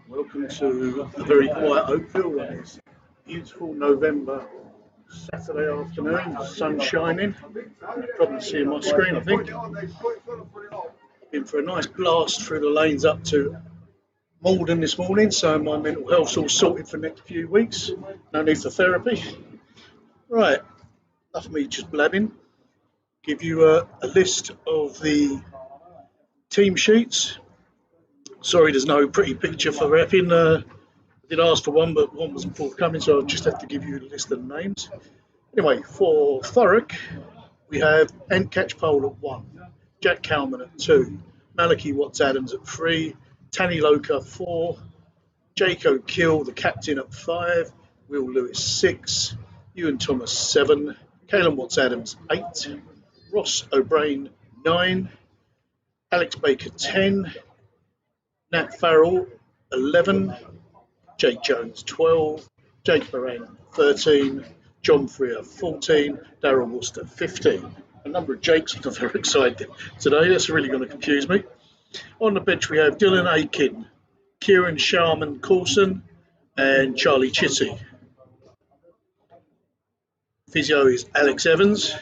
Welcome to a very quiet Oakville on this beautiful November Saturday afternoon. Sun shining. You probably see my screen, I think. Been for a nice blast through the lanes up to Malden this morning, so my mental health's all sorted for the next few weeks. No need for therapy. Right, enough of me just blabbing. Give you a list of the team sheets. Sorry, there's no pretty picture for Epping. I did ask for one, but one wasn't forthcoming, so I'll just have to give you a list of the names. Anyway, for Thurrock, we have Ant Catchpole at 1, Jack Cowman at 2, Malachi Watts-Adams at 3, Tanny Loca 4, Jaco Kill, the captain, at 5, Will Lewis 6, Ewan Thomas 7, Caelan Watts-Adams 8, Ross O'Brien 9, Alex Baker 10, Nat Farrell 11, Jake Jones 12, Jake Moran 13, John Freer 14, Darryl Worcester 15. A number of Jakes. I'm very excited today. That's really going to confuse me. On the bench we have Dylan Aiken, Kieran Sharman Coulson, and Charlie Chitty. Physio is Alex Evans.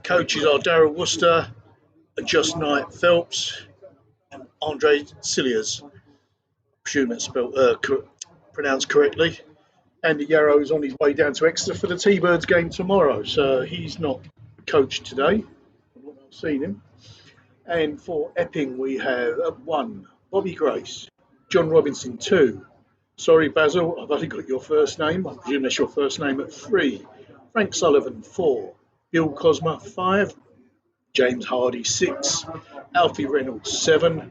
Coaches are Darryl Worcester, Just Knight Phelps, and Andre Cilliers. I presume it's pronounced correctly. Andy Yarrow is on his way down to Exeter for the T-Birds game tomorrow, so he's not coached today. I've seen him. And for Epping, we have at 1, Bobby Grace, John Robinson 2. Sorry, Basil, I've only got your first name. I presume that's your first name at 3. Frank Sullivan 4, Bill Cosma 5, James Hardy 6, Alfie Reynolds 7,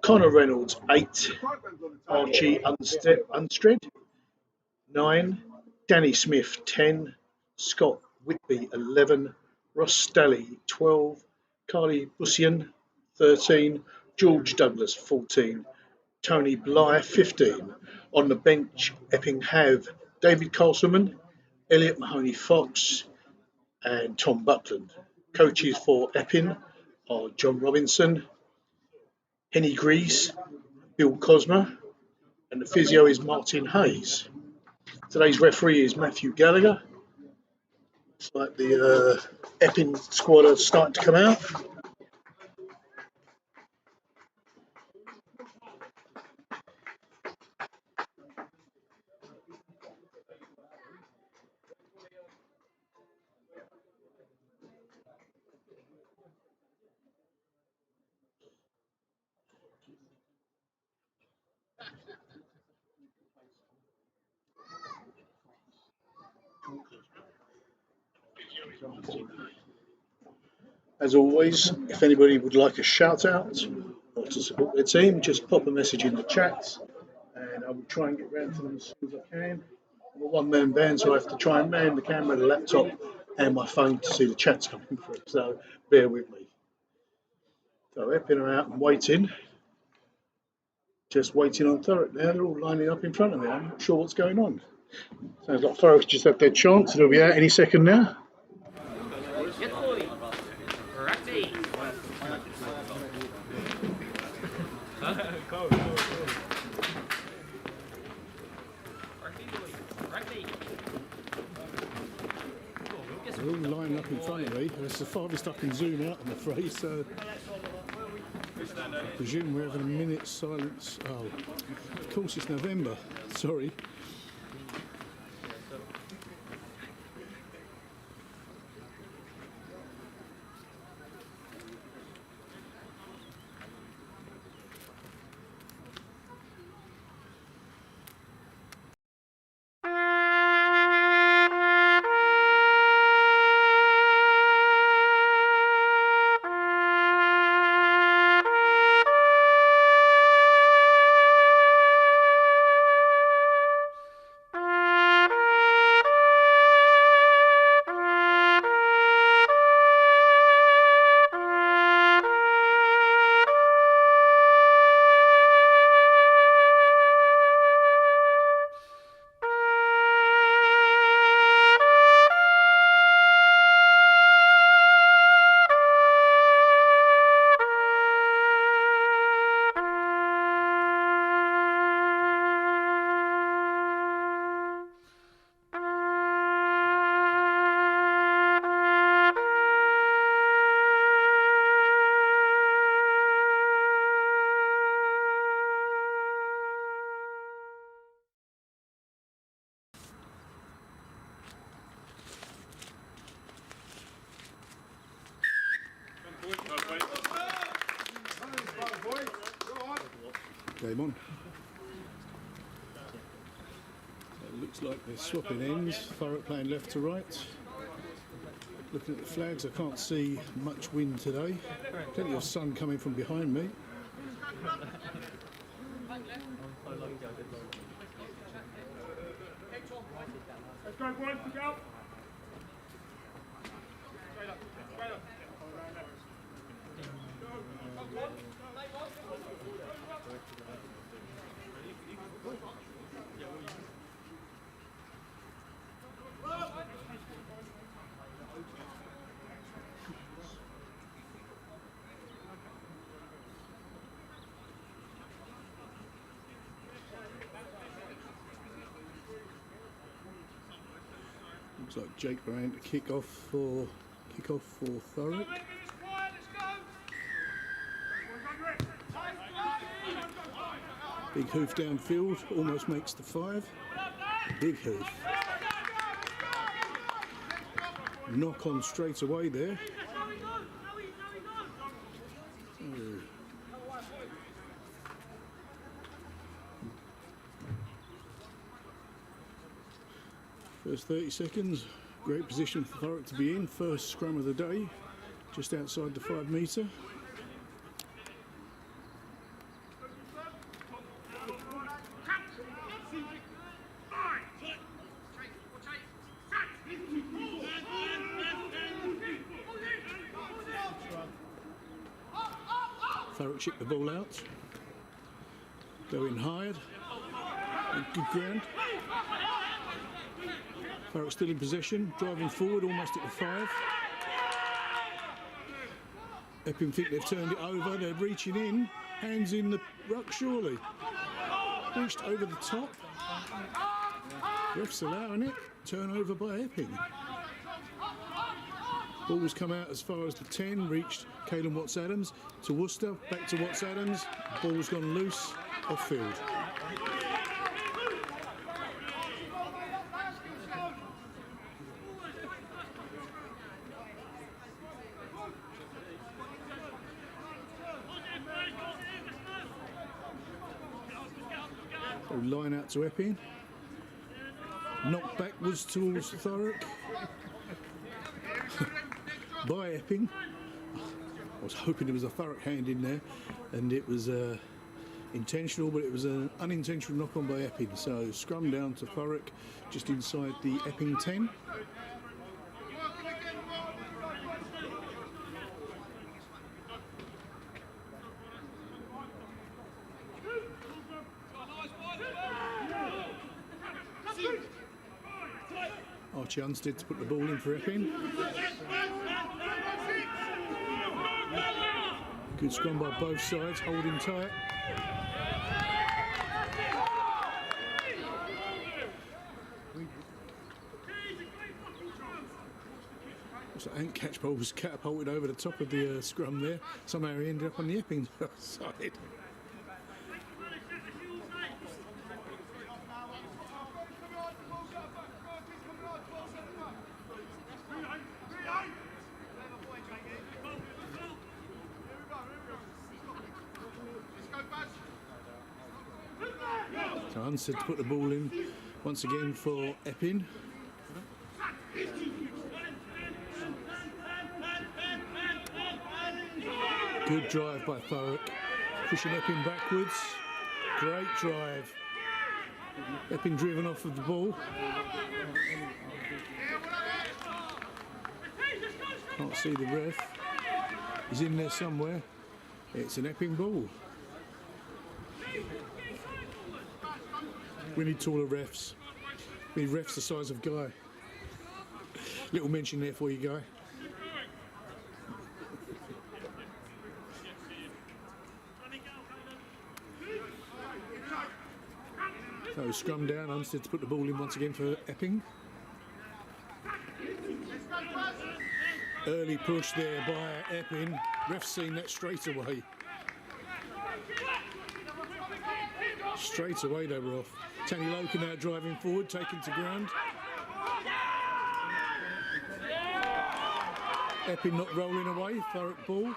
Connor Reynolds 8, Archie Unstred 9, Danny Smith 10, Scott Whitby 11, Ross Stalley 12, Carly Bussian 13, George Douglas 14, Tony Bly 15. On the bench, Epping have David Castleman, Elliot Mahoney Fox, and Tom Buckland. Coaches for Epping are John Robinson, Henny Grease, Bill Cosma, and the physio is Martin Hayes. Today's referee is Matthew Gallagher. It's like the Epping squad are starting to come out. As always, if anybody would like a shout out or to support their team, just pop a message in the chat and I will try and get round to them as soon as I can. I'm a one-man band, so I have to try and man the camera, the laptop, and my phone to see the chats coming through, so bear with me. So Epping are out and waiting. Just waiting on Thurrock now. They're all lining up in front of me. I'm not sure what's going on. Sounds like Thurrock's just had their chance. They'll be out any second now. They're all lining up in front of me. That's the farthest I can zoom out, I'm afraid. So I presume we're having a minute's silence. Oh, of course it's November. Sorry. Game on. So it looks like they're swapping ends. Thurrock playing left to right. Looking at the flags, I can't see much wind today. Plenty of sun coming from behind me. Let's go, boys, to go. Straight up, straight up. Looks like Jake Ryan to kick off for Thurrock. Big hoof downfield, almost makes the 5. Big hoof. Knock on straight away there. First 30 seconds, great position for Thurrock to be in. First scrum of the day, just outside the 5 metre. Thurrock shipped the ball out. Going hard. Good ground. Thurrock still in possession, driving forward almost at the 5. Epping think they've turned it over, they're reaching in, hands in the ruck surely. Reached over the top. Ref's allowing it, turnover by Epping. Ball's come out as far as the 10, reached Caelan Watts-Adams to Worcester, back to Watts-Adams, ball's gone loose, off field. Line out to Epping. Knocked backwards towards Thurrock by Epping. I was hoping there was a Thurrock hand in there, and it was intentional, but it was an unintentional knock on by Epping. So scrum down to Thurrock, just inside the Epping 10. Archie Unstead to put the ball in for Epping. Good scrum by both sides, holding tight. So Ant Catchpole was catapulted over the top of the scrum there. Somehow he ended up on the Epping side. So Unstead to put the ball in once again for Epping. Good drive by Thurrock, pushing Epping backwards. Great drive. Epping driven off of the ball. Can't see the ref. He's in there somewhere. It's an Epping ball. We need taller refs. We need refs the size of Guy. Little mention there for you, Guy. So scrum down, Unstead to put the ball in once again for Epping. Early push there by Epping. Ref's seen that straight away. Straight away they were off. Tanny Loken now driving forward, taken to ground. Epping not rolling away, Thurrock ball.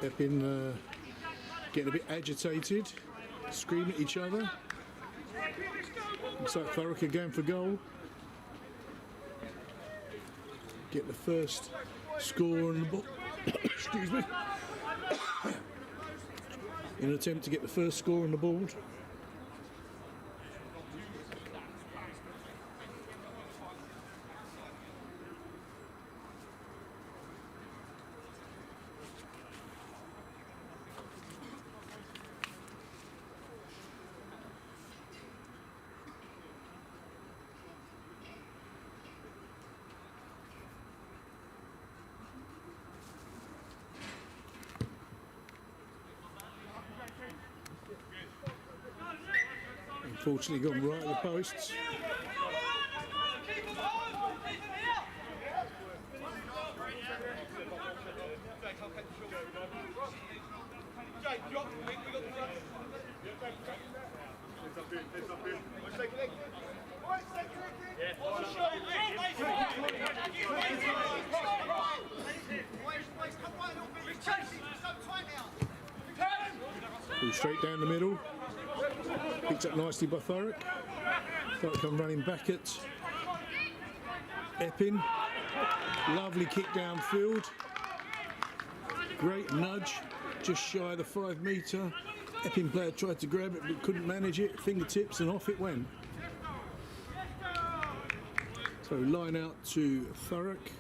Epping getting a bit agitated, screaming at each other. Looks like Thurrock are going for goal. Get the first score on the ball. Excuse me. In an attempt to get the first score on the board. Unfortunately gone right at the posts. Ball straight down the middle. Picked up nicely by Thurrock. Thurrock come running back at Epping. Lovely kick downfield. Great nudge, just shy of the 5 metre. Epping player tried to grab it but couldn't manage it. Fingertips and off it went. So line out to Thurrock.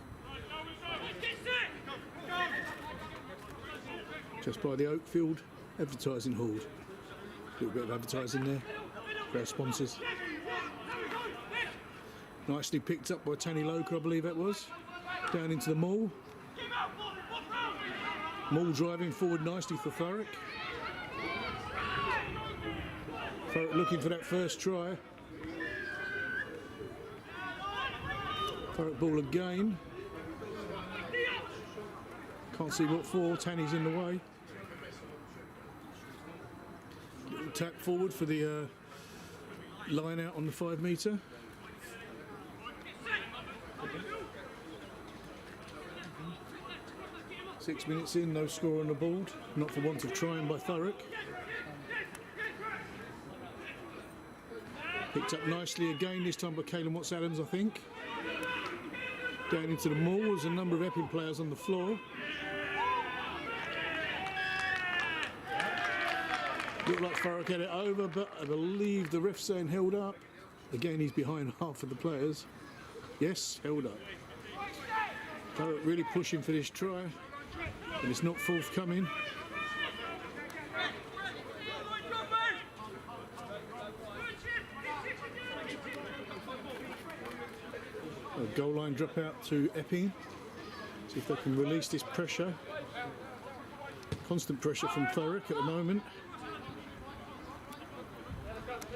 Just by the Oakfield advertising hall. A little bit of advertising there for our sponsors. Nicely picked up by Tanny Loker, I believe that was. Down into the maul. Maul driving forward nicely for Thurrock. Thurrock looking for that first try. Thurrock ball again. Can't see what for. Tanny's in the way. Little tap forward for the line out on the 5 metre. Six minutes in, no score on the board. Not for want of trying by Thurrock. Picked up nicely again, this time by Caelan Watts-Adams, I think. Down into the maul, there's a number of Epping players on the floor. Looked like Thurrock had it over, but I believe the ref's saying held up. Again, he's behind half of the players. Yes, held up. Thurrock really pushing for this try, and it's not forthcoming. A goal line drop out to Epping. See if they can release this pressure. Constant pressure from Thurrock at the moment.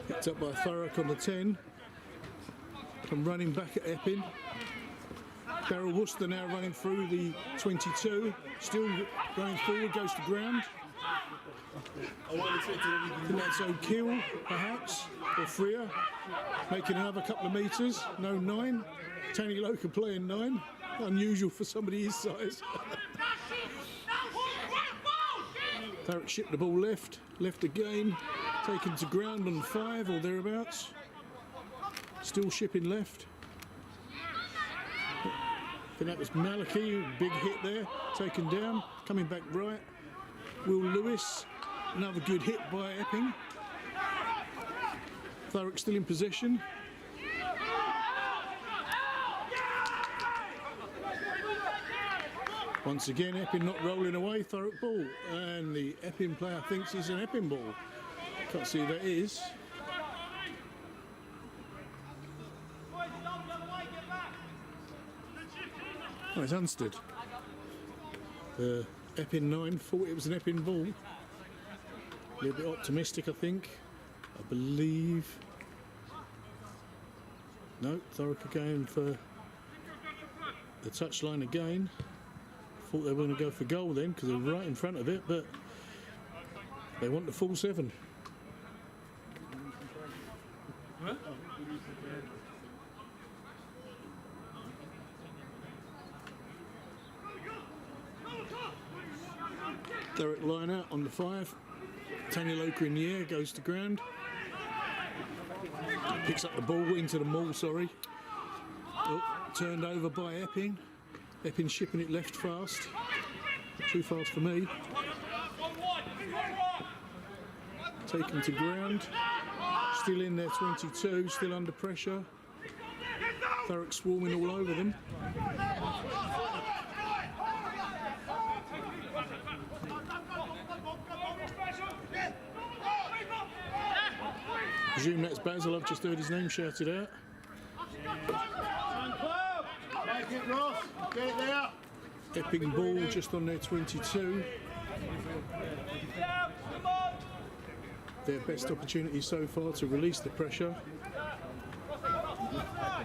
Picked up by Thurrock on the 10. Come running back at Epping. Darryl Worcester now running through the 22. Still running forward, goes to ground. I think that's O'Kill, perhaps, or Freer. Making another couple of metres. No 9. Tanny Loker playing 9. Unusual for somebody his size. Thurrock shipped the ball left. Left again. Taken to ground on 5 or thereabouts. Still shipping left. I think that was Malachi, big hit there, taken down, coming back right. Will Lewis, another good hit by Epping. Thurrock still in possession. Once again, Epping not rolling away, Thurrock ball. And the Epping player thinks it's an Epping ball. Can't see who that is. Oh, it's Unstead. The Epping 9 thought it was an Epping ball. A little bit optimistic, I think. I believe. No, Thurrock again for the touchline again. Thought they were going to go for goal then because they're right in front of it, but they want the full 7. Huh? Thurrock line out on the 5. Tanya Loker in the air, goes to ground. Picks up the ball into the maul, sorry. Oh, turned over by Epping. Epping shipping it left fast. Too fast for me. Taken to ground. Still in there, 22, still under pressure. Thurrock swarming all over them. Presume that's Basil, I've just heard his name shouted out. Make it, Ross. Get it there. Epping ball just on their 22. Their best opportunity so far to release the pressure.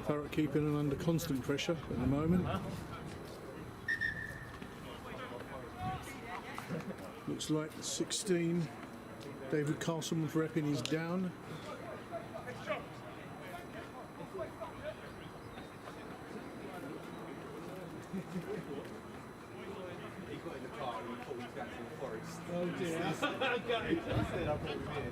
Thurrock keeping them under constant pressure at the moment. Looks like 16. David Castleman for Epping is down. Oh dear. I said I brought him here.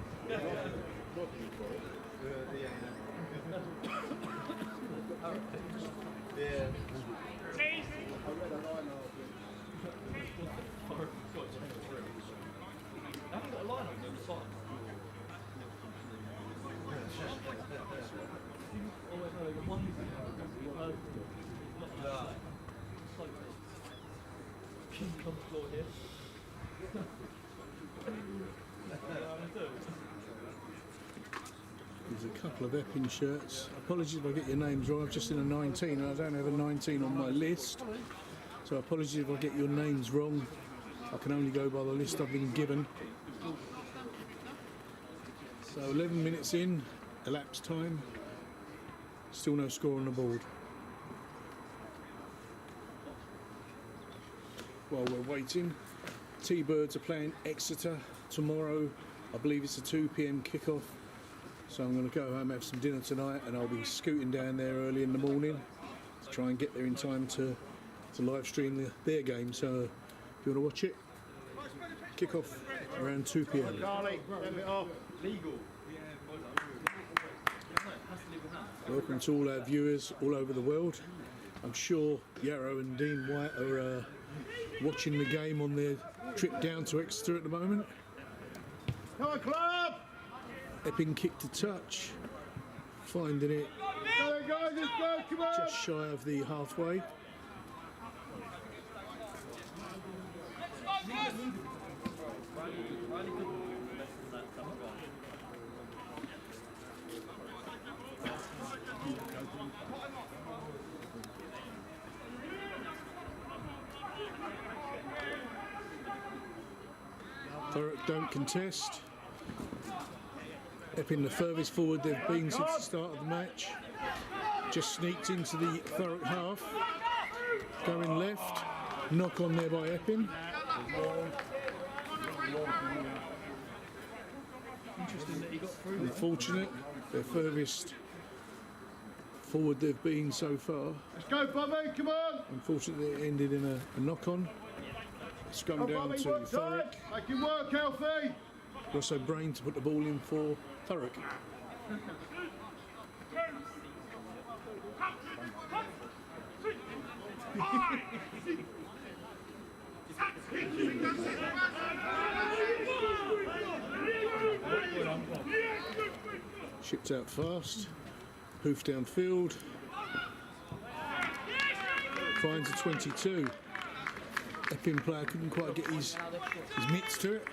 There's a couple of Epping shirts. Apologies if I get your names wrong. I've just seen a 19 and I don't have a 19 on my list. So apologies if I get your names wrong. I can only go by the list I've been given. So 11 minutes in, elapsed time. Still no score on the board. While we're waiting, T-Birds are playing Exeter tomorrow. I believe it's a 2 p.m. kickoff. So I'm going to go home, have some dinner tonight, and I'll be scooting down there early in the morning to try and get there in time to live stream their game. So if you want to watch it, kickoff around 2 p.m. Welcome to all our viewers all over the world. I'm sure Yarrow and Dean White are watching the game on their trip down to Exeter at the moment. Come on, club! Epping kicked a touch, finding it just shy of the halfway. Thurrock don't contest. Epping the furthest forward they've been since the start of the match. Just sneaked into the Thurrock half. Going left. Knock on there by Epping. Unfortunate. Their furthest forward they've been so far. Let's go, Bobby, come on! Unfortunately it ended in a knock on. Scrum down to Thurrock. Make it work, Alfie! Ross O'Brien to put the ball in for Thurrock. Shipped out fast. Poof downfield. Finds a 22. Epping player couldn't quite get his mitts to it.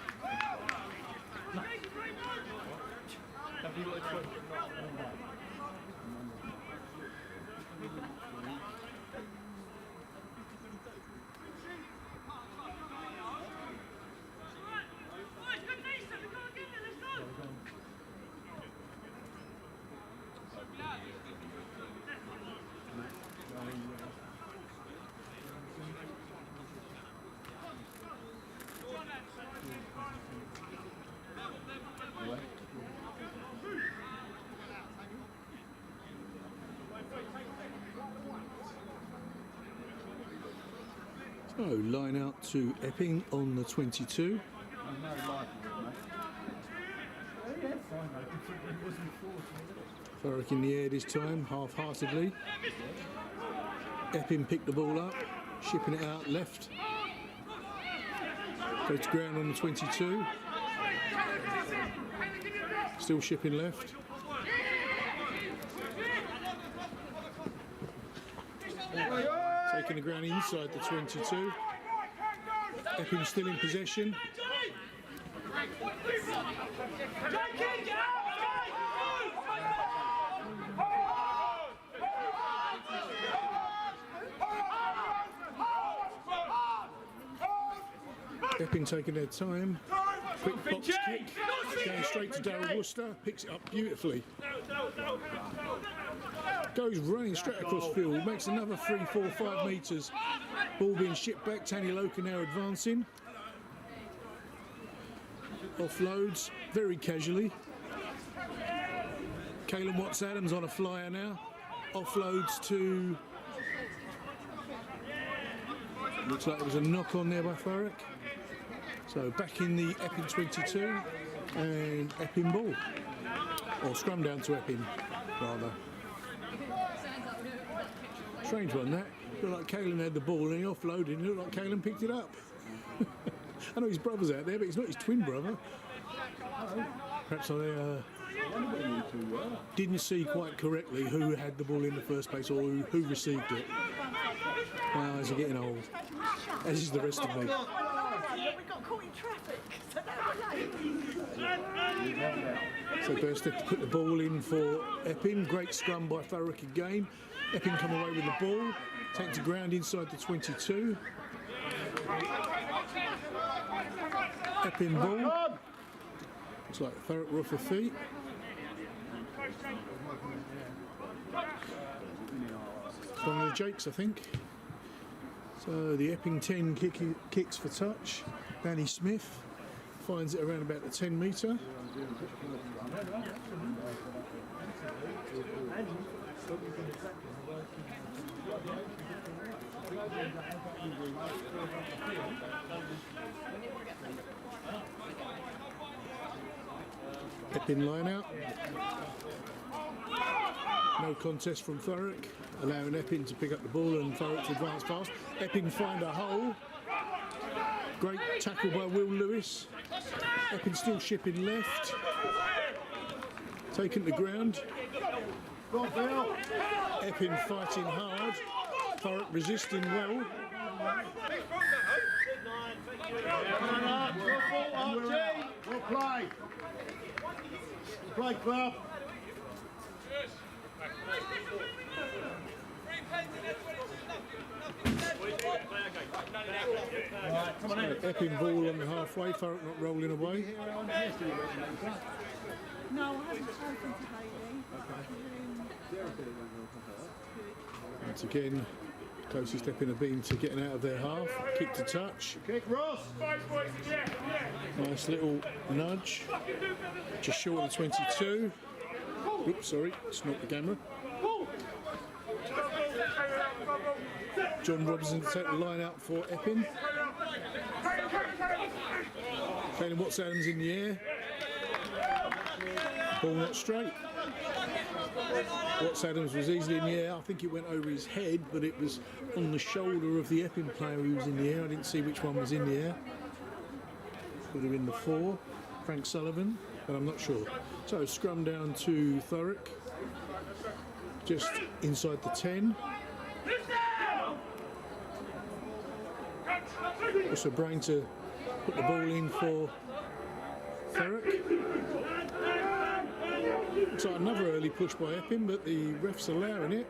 So line out to Epping on the 22. Thurrock in the air this time, half-heartedly. Epping picked the ball up, shipping it out left. Goes to ground on the 22. Still shipping left. Taking the ground inside the 22. Epping still in possession. Epping taking their time. Quick box kick. Going straight to Darryl Worcester. Picks it up beautifully. Goes running straight across field. Makes another 3, 4, 5 metres. Ball being shipped back. Tanny Loca now advancing. Offloads very casually. Caelan Watts-Adams on a flyer now. Offloads to... Looks like there was a knock on there by Thurrock. So back in the Epping 22 and Epping ball. Or scrum down to Epping, rather. Strange one that. Looked like Caelan had the ball and he offloaded and it looked like Caelan picked it up. I know his brother's out there, but he's not his twin brother. Perhaps I didn't see quite correctly who had the ball in the first place or who received it. My eyes are getting old, as is the rest of me. We got caught in traffic, so now we're late. So Burstead to put the ball in for Epping. Great scrum by Thurrock again. Epping come away with the ball. Take to ground inside the 22. Epping ball. Looks like Thurrock were off their feet. One of the Jakes, I think. So the Epping 10 kicks for touch. Danny Smith finds it around about the 10 metre. Epping line out. No contest from Thurrock, allowing Epping to pick up the ball and Thurrock to advance fast. Epping find a hole. Great tackle by Will Lewis. Epping still shipping left. Taken to ground. Epping fighting hard. Thurrock resisting well. We'll play. Play club. Epping ball on the halfway, Thurrock not rolling away. No, I haven't spoken to Hayley. Once again, closest Epping have been to getting out of their half. Kick to touch. Kick Ross. Nice little nudge. Just short of the 22. Oops, sorry, it's not the camera. John Robinson to take the line out for Epping. Caelan Watts-Adams in the air. Ball not straight. Watts-Adams was easily in the air. I think it went over his head, but it was on the shoulder of the Epping player who was in the air. I didn't see which one was in the air. Could have been the 4, Frank Sullivan, but I'm not sure. So scrum down to Thurrock, just inside the 10. Also Brain to put the ball in for Thurrock. Looks like another early push by Epping, but the ref's allowing it.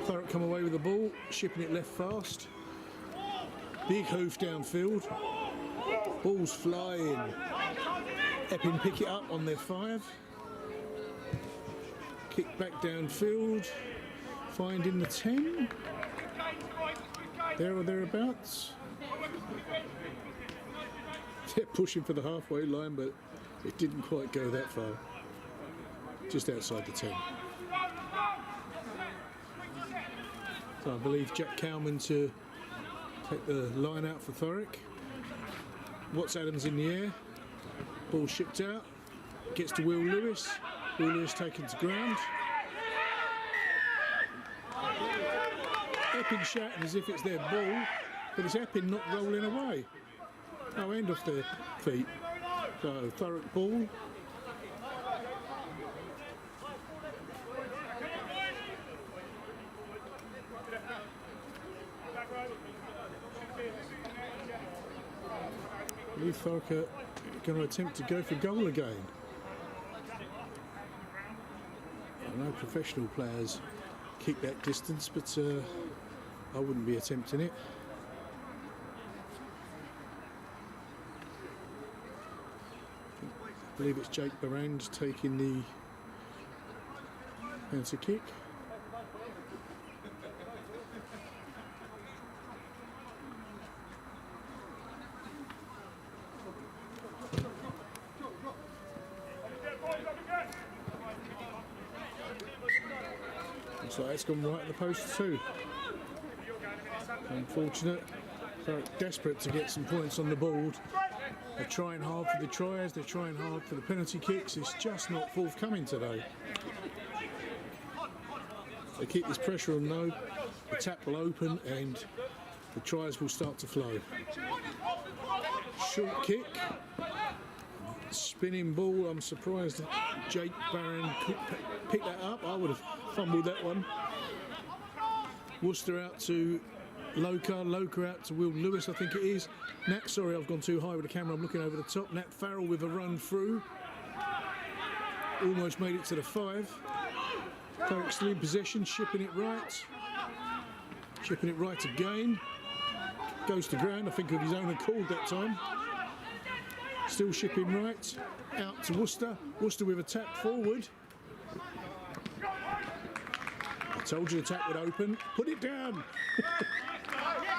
Thurrock come away with the ball, shipping it left fast. Big hoof downfield. Ball's flying. Epping pick it up on their 5. Kick back downfield. Finding the 10. There or thereabouts. They're pushing for the halfway line, but it didn't quite go that far. Just outside the 10. So I believe Jack Cowman to Take the line out for Thurrock. Watts Adams in the air. Ball shipped out. Gets to Will Lewis. Will Lewis taken to ground. Epping shouting as if it's their ball, but it's Epping not rolling away. No end off their feet. So Thurrock ball. Thurrock are going to attempt to go for goal again. I know professional players keep that distance, but I wouldn't be attempting it. I believe it's Jake Barand taking the penalty kick. So it's gone right at the post too. Unfortunate. They're desperate to get some points on the board. They're trying hard for the tries, they're trying hard for the penalty kicks. It's just not forthcoming today. They keep this pressure on though, the tap will open and the tries will start to flow. Short kick. Spinning ball. I'm surprised that Jake Barron could pick that up. I would have fumbled that one. Worcester out to Loka out to Will Lewis, I think it is. Nat, sorry, I've gone too high with the camera. I'm looking over the top. Nat Farrell with a run through. Almost made it to the 5. Thurrock still in possession, shipping it right. Shipping it right again. Goes to ground, I think of his own accord that time. Still shipping right. Out to Worcester. Worcester with a tap forward. I told you the tap would open. Put it down.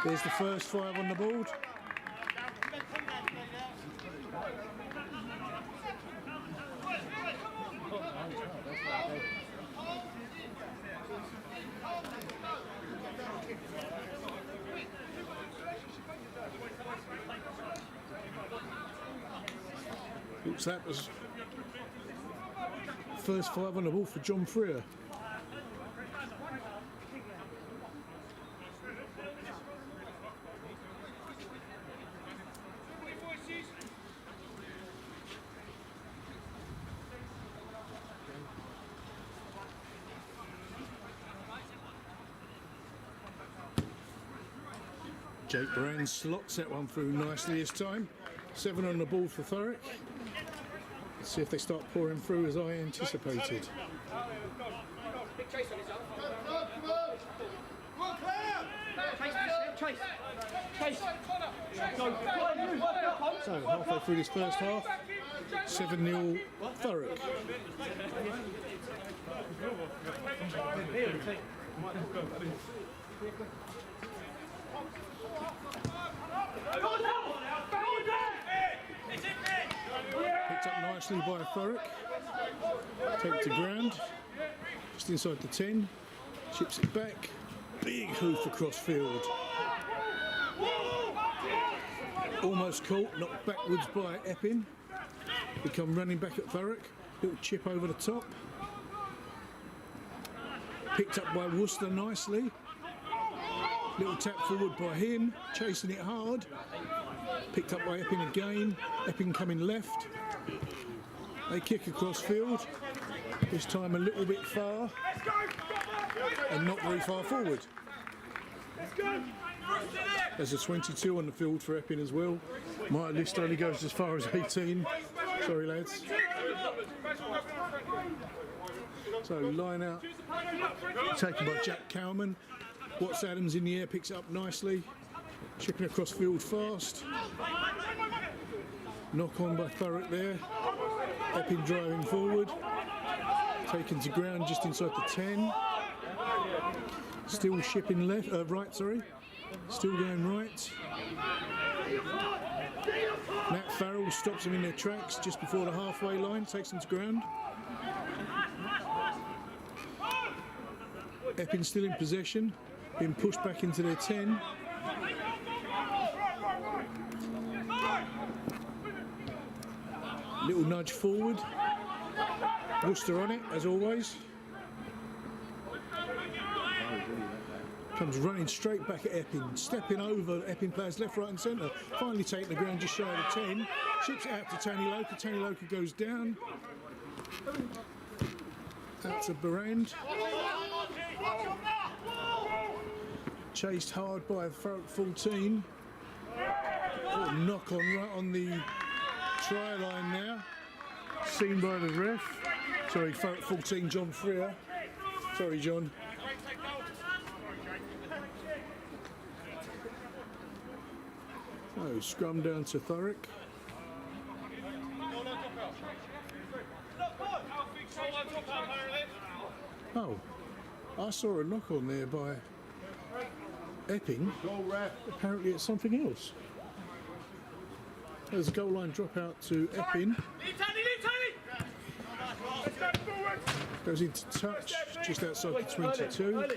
There's the first 5 on the board. Oops, that was first 5 on the ball for John Freer. Jake Brand slots that one through nicely this time. 7 on the ball for Thurrock. Let's see if they start pouring through as I anticipated. So halfway through this first half, 7-0 Thurrock. Picked up nicely by Thurrock. Take to ground. Just inside the 10. Chips it back. Big hoof across field. Almost caught, knocked backwards by Epping. We come running back at Thurrock. Little chip over the top. Picked up by Worcester nicely. Little tap forward by him, chasing it hard. Picked up by Epping again. Epping coming left. They kick across field. This time a little bit far. And not very far forward. There's a 22 on the field for Epping as well. My list only goes as far as 18. Sorry, lads. So line out, taken by Jack Cowman. Watts Adams in the air, picks it up nicely. Chipping across field fast. Knock on by Thurrock there. Epping driving forward. Taken to ground just inside the 10. Still shipping left, right, sorry. Still going right. Nat Farrell stops them in their tracks just before the halfway line, takes them to ground. Epping still in possession, being pushed back into their 10. Little nudge forward. Worcester on it, as always. Comes running straight back at Epping, stepping over Epping players left, right and centre. Finally taking the ground just shy of the 10. Ships it out to Tanny Loker. Tanny Loker goes down. Out to Barand. Chased hard by Thurrock 14. Oh, knock on right on the try line now. Seen by the ref. Sorry, Thurrock 14, John Freer. Sorry, John. Oh, scrum down to Thurrock. Oh, I saw a knock on there by Epping. Apparently it's something else. There's a goal line drop out to Epping. Goes into touch just outside the 22.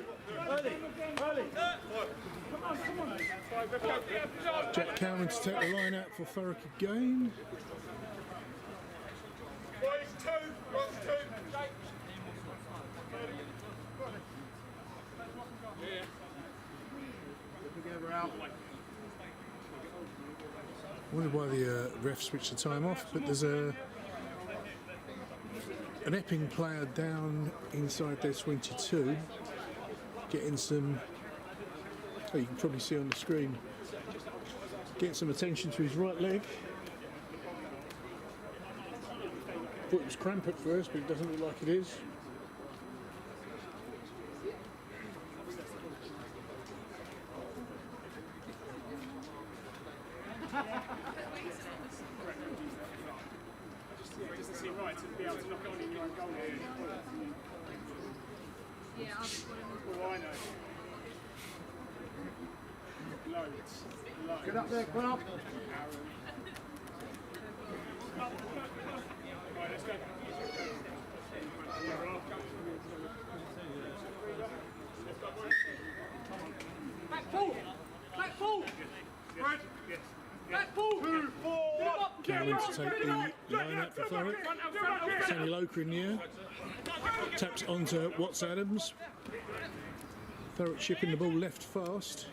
Jack Cowan to take the line out for Thurrock again. I wonder why the ref switched the time off, but there's an Epping player down inside their 22, getting some, oh, you can probably see on the screen, getting some attention to his right leg. Thought it was cramp at first, but it doesn't look like it is. It doesn't seem right to be able to knock it on in your own goal. Oh, I know. Loads. Get up there, come up. Right, let's go. Back full! Back full! Right? Yes. Back full! 2, 4, Cowan to take the line out for Thurrock. Tanny Loker in the air. Taps onto Watts Adams. Thurrock shipping the ball left fast.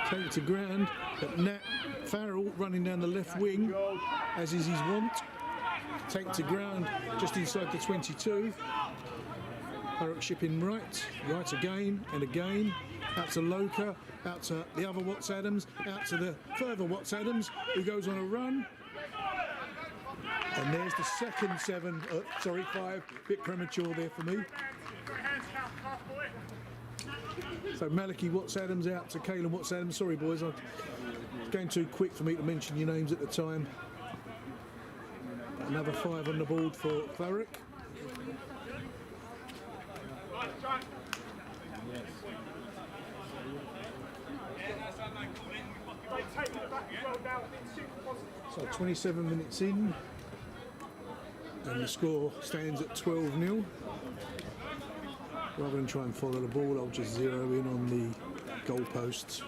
Take it to ground, but Nat Farrell running down the left wing, as is his wont. Take it to ground just inside the 22. Thurrock shipping right again and again. Out to Loker, out to the other Watts Adams, out to the further Watts Adams, who goes on a run. And there's the second 5, bit premature there for me. So Malachi Watts Adams out to Caelan Watts Adams. Sorry boys, I was going too quick for me to mention your names at the time. Another 5 on the board for Thurrock. So 27 minutes in, and the score stands at 12-0. Rather than try and follow the ball, I'll just zero in on the goalposts.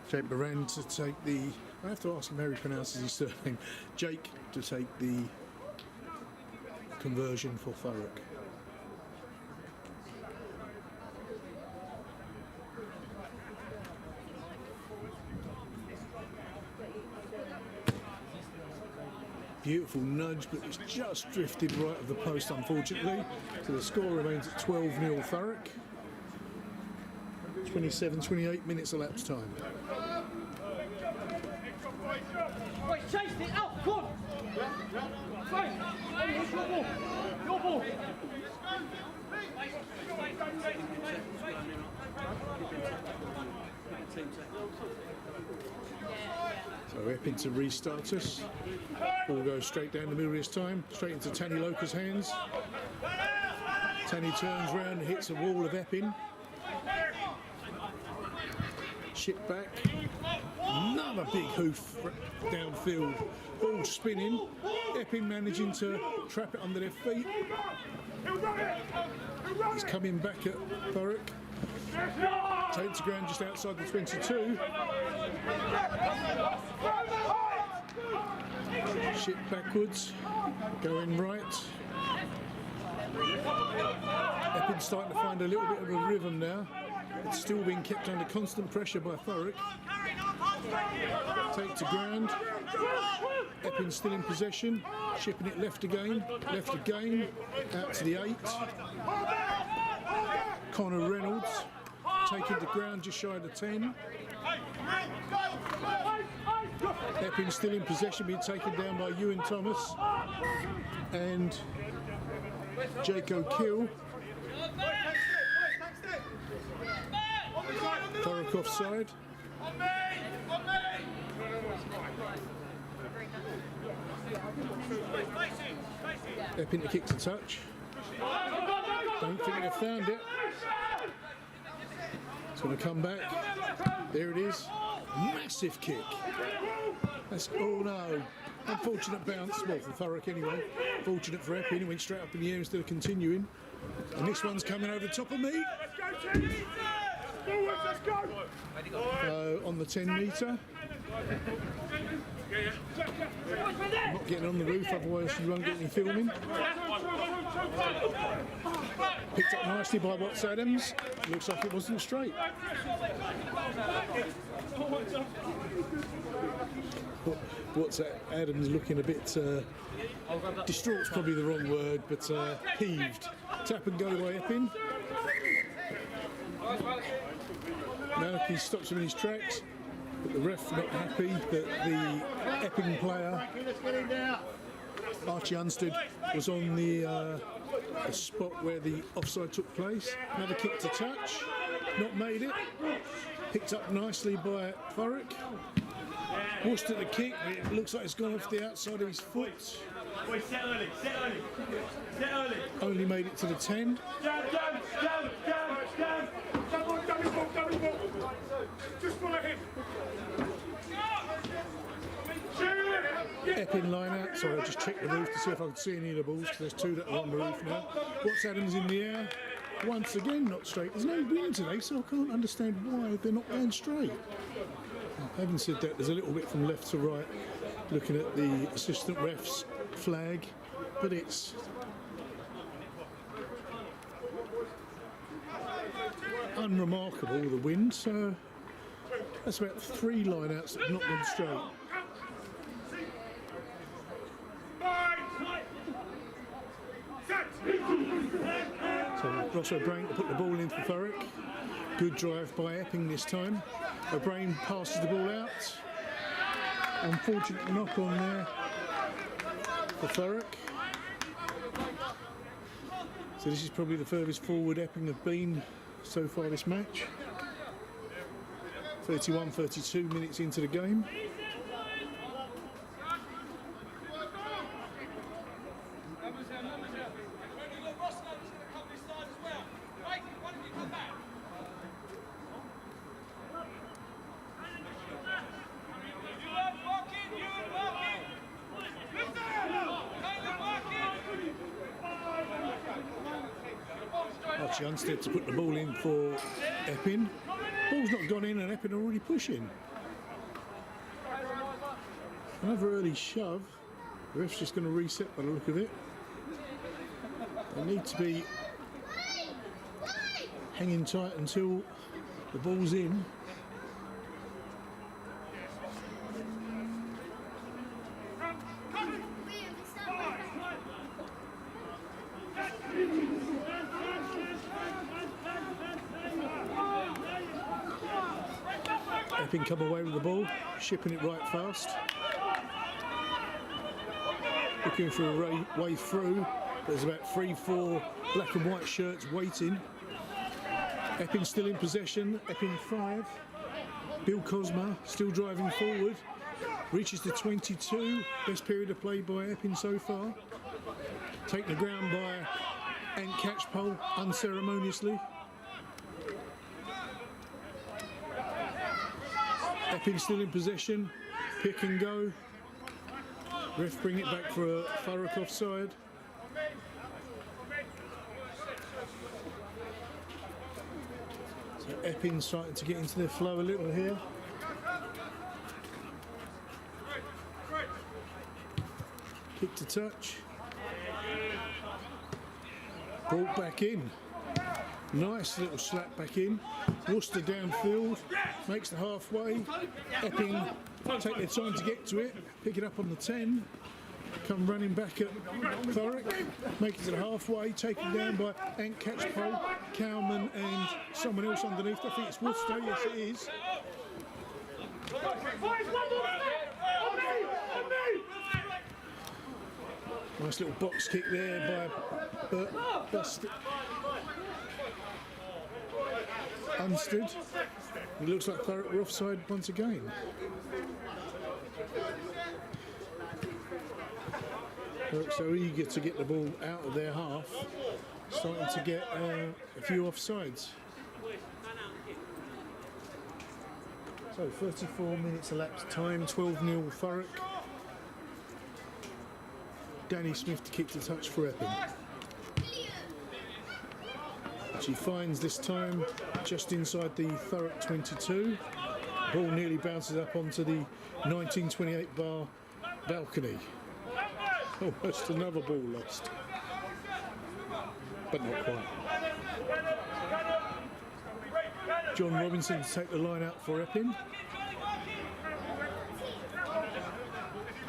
Jake Barand to take the, I have to ask him how he pronounces his surname, Jake to take the conversion for Thurrock. Beautiful nudge, but it's just drifted right of the post, unfortunately. So the score remains at 12-0 Thurrock. 27-28 minutes elapsed time. Boys, chase it up, come on! It's your ball! Your ball! So Epping to restart us. Ball goes straight down the middle this time, straight into Tanny Loker's hands. Tanny turns round and hits a wall of Epping. Chip back. Another big hoof downfield. Ball spinning. Epping managing to trap it under their feet. He's coming back at Thurrock. Takes the ground just outside the 22. Ship backwards, going right. Epping's starting to find a little bit of a rhythm now. It's still being kept under constant pressure by Thurrock. Take to ground. Epping still in possession. Shipping it left again. Out to the 8. Connor Reynolds taking to ground just shy of the 10. Epping still in possession, being taken down by Ewan Thomas and Jake O'Kill. Thurrock offside. Epping to kick to touch. Don't think they've found it. It's going to come back. There it is. Massive kick. That's, oh no. Unfortunate bounce. Well, for Thurrock anyway. Fortunate for Epping. It went straight up in the air instead of continuing. And this one's coming over the top of me. On the 10 metre. I'm not getting on the roof, otherwise you won't get any filming. Picked up nicely by Watts Adams. Looks like it wasn't straight. Watts Adams looking a bit distraught's probably the wrong word, but heaved. Tap and go by Epping. Malachy stops him in his tracks, but the ref not happy that the Epping player, Archie Unstead, was on the spot where the offside took place. Another kick to touch, not made it. Picked up nicely by Thurrock. Washed at the kick, but it looks like it's gone off the outside of his foot. Only made it to the 10. Just follow him. Epping line out. Sorry, I just checked the roof to see if I could see any of the balls, because there's 2 that are on the roof now. Watts Adams in the air. Once again, not straight. There's no wind today, so I can't understand why they're not going straight. Having said that, there's a little bit from left to right, looking at the assistant ref's flag, but it's unremarkable, the wind, so that's about 3 line-outs that have not gone straight. So Ross O'Brien to put the ball in for Thurrock. Good drive by Epping this time. O'Brien passes the ball out. Unfortunate knock on there for Thurrock. So this is probably the furthest forward Epping have been so far this match. 31-32 minutes into the game. Archie Unstead to put the ball in for Epping. Ball's not gone in and Epping are already pushing. Another early shove. The ref's just going to reset by the look of it. They need to be hanging tight until the ball's in. Epping come away with the ball, shipping it right fast. Looking for a way through. There's about 3-4 black and white shirts waiting. Epping still in possession. Epping 5. Bill Cosma still driving forward. Reaches the 22. Best period of play by Epping so far. Taken the ground by Ant Catchpole unceremoniously. Epping still in possession. Pick and go. Ref bring it back for a Thurrock offside. So Epping starting to get into their flow a little here. to touch. Brought back in. Nice little slap back in. Worcester downfield, makes the halfway. Epping take their time to get to it, pick it up on the 10. Come running back at Thurrock, make it to the halfway, taken down by Ant Catchpole, Cowman and someone else underneath. I think it's Worcester, yes it is. Nice little box kick there by Unstood. It looks like Thurrock were offside once again. Thurrock so eager to get the ball out of their half, starting to get a few offsides. So 34 minutes elapsed time, 12-0 Thurrock. Danny Smith to kick the touch for Epping. She finds this time just inside the Thurrock 22. Ball nearly bounces up onto the 1928 bar balcony. Almost another ball lost, but not quite. John Robinson to take the line out for Epping.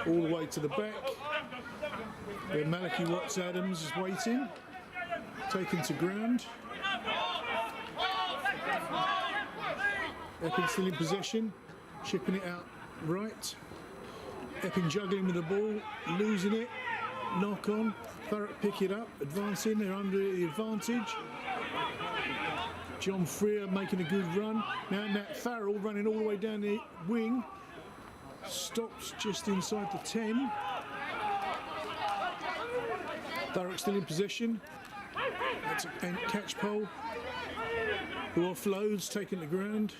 All the way to the back, where Malachi Watts-Adams is waiting. Taken to ground. Epping still in possession, shipping it out right. Epping juggling with the ball, losing it. Knock on. Thurrock pick it up, advancing. They're under the advantage. John Freer making a good run. Now Nat Farrell running all the way down the wing. Stops just inside the 10. Thurrock still in possession. That's a Catchpole who offloads, taking the ground.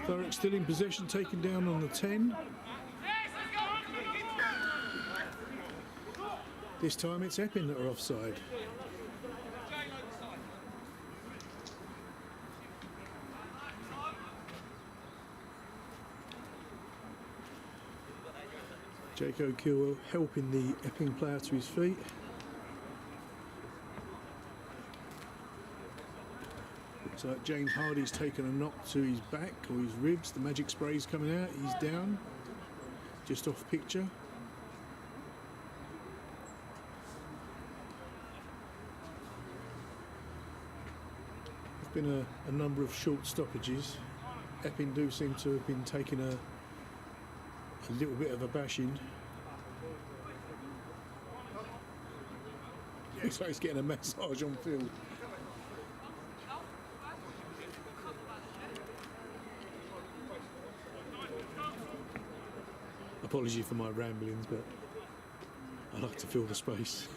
Thurrock still in possession, taken down on the 10. This time it's Epping that are offside. Jake O'Kill helping the Epping player to his feet. Looks like James Hardy's taken a knock to his back or his ribs. The magic spray's coming out. He's down, just off picture. There's been a number of short stoppages. Epping do seem to have been taking a little bit of a bashing. Looks like he's getting a massage on field. Apology for my ramblings, but I like to fill the space.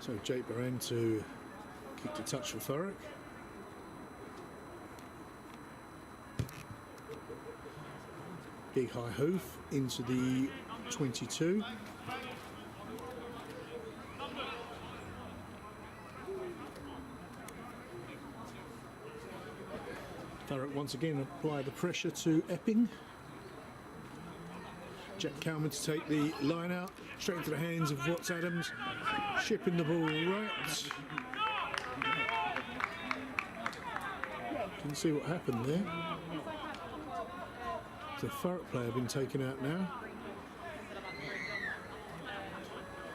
So Jake Baran to kick the touch for Thurrock. Big high hoof into the 22. Thurrock once again apply the pressure to Epping. Jack Cowman to take the line out, straight into the hands of Watts-Adams, shipping the ball right. Can see what happened there. The Thurrock player been taken out now.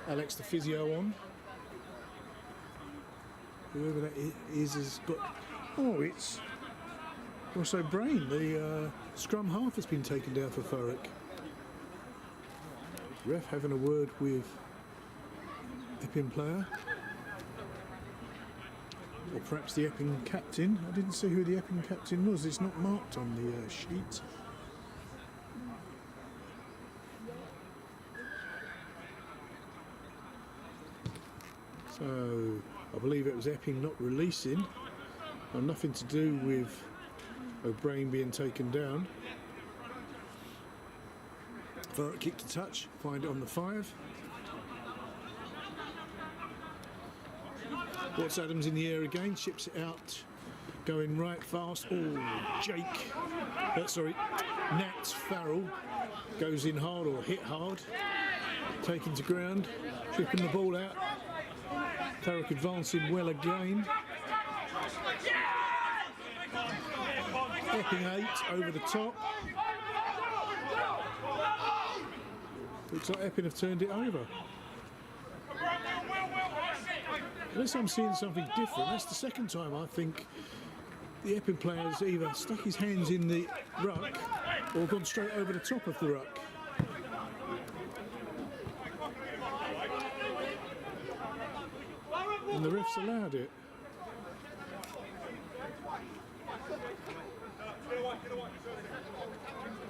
Alex the physio on. Whoever that is has got. Oh, it's also Brain. The scrum half has been taken down for Thurrock. Ref having a word with Epping player. Or perhaps the Epping captain. I didn't see who the Epping captain was. It's not marked on the sheet. So I believe it was Epping not releasing. Nothing to do with O'Brien being taken down. Thurrock kick to touch, find it on the 5. Watts Adams in the air again, ships it out, going right fast. Oh, Nat Farrell goes in hard or hit hard, taken to ground, tripping the ball out. Thurrock advancing well again. Epping 8 over the top. Looks like Epping have turned it over. Unless I'm seeing something different, that's the second time I think the Epping players either stuck his hands in the ruck or gone straight over the top of the ruck. And the refs allowed it.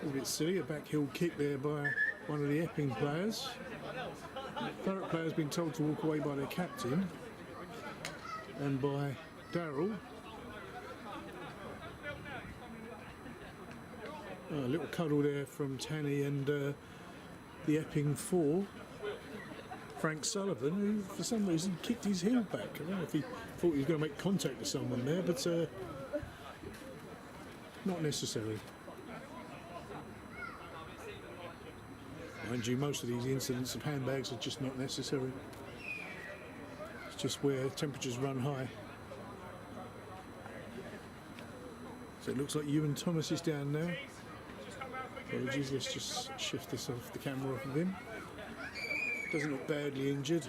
A bit silly, a back heel kick there by one of the Epping players. The Thurrock player's been told to walk away by their captain and by Darrell. A little cuddle there from Tanny and the Epping 4. Frank Sullivan, who for some reason kicked his heel back. I don't know if he thought he was going to make contact with someone there, but not necessary. Mind you, most of these incidents of handbags are just not necessary. It's just where temperatures run high. So it looks like Ewan Thomas is down now. Apologies, let's just shift this off the camera off of him. Doesn't look badly injured.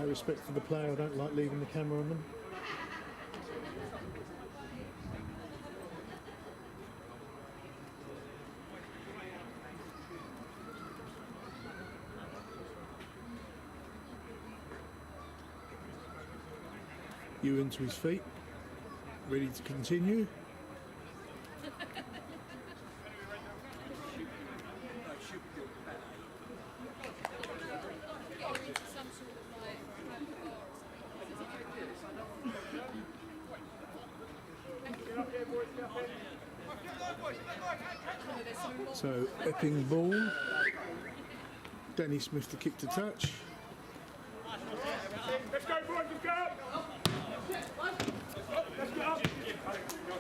Respect for the player, I don't like leaving the camera on them. Ewan to his feet, ready to continue. So Epping ball, Danny Smith to kick to touch. Let's go, boys, let's go!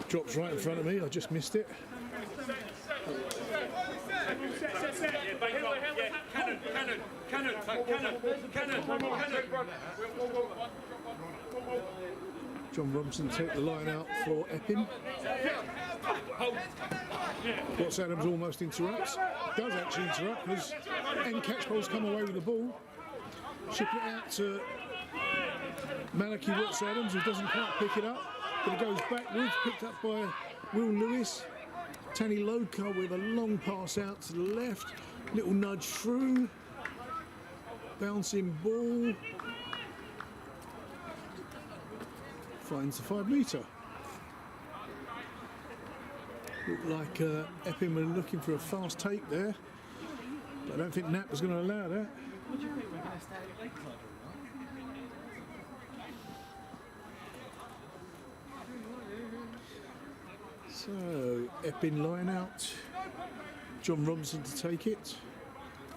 Drops right in front of me, I just missed it. John Robinson take the line out for Epping. Watts Adams almost interrupts. Does actually interrupt because Catchpole's come away with the ball. Ship it out to Malachi Watts Adams, who doesn't quite pick it up, but it goes backwards, picked up by Will Lewis. Tanny Loka with a long pass out to the left, little nudge through, bouncing ball, finds the 5 metre. Looked like Epping were looking for a fast take there, but I don't think Nat was going to allow that. So Epping line out, John Robinson to take it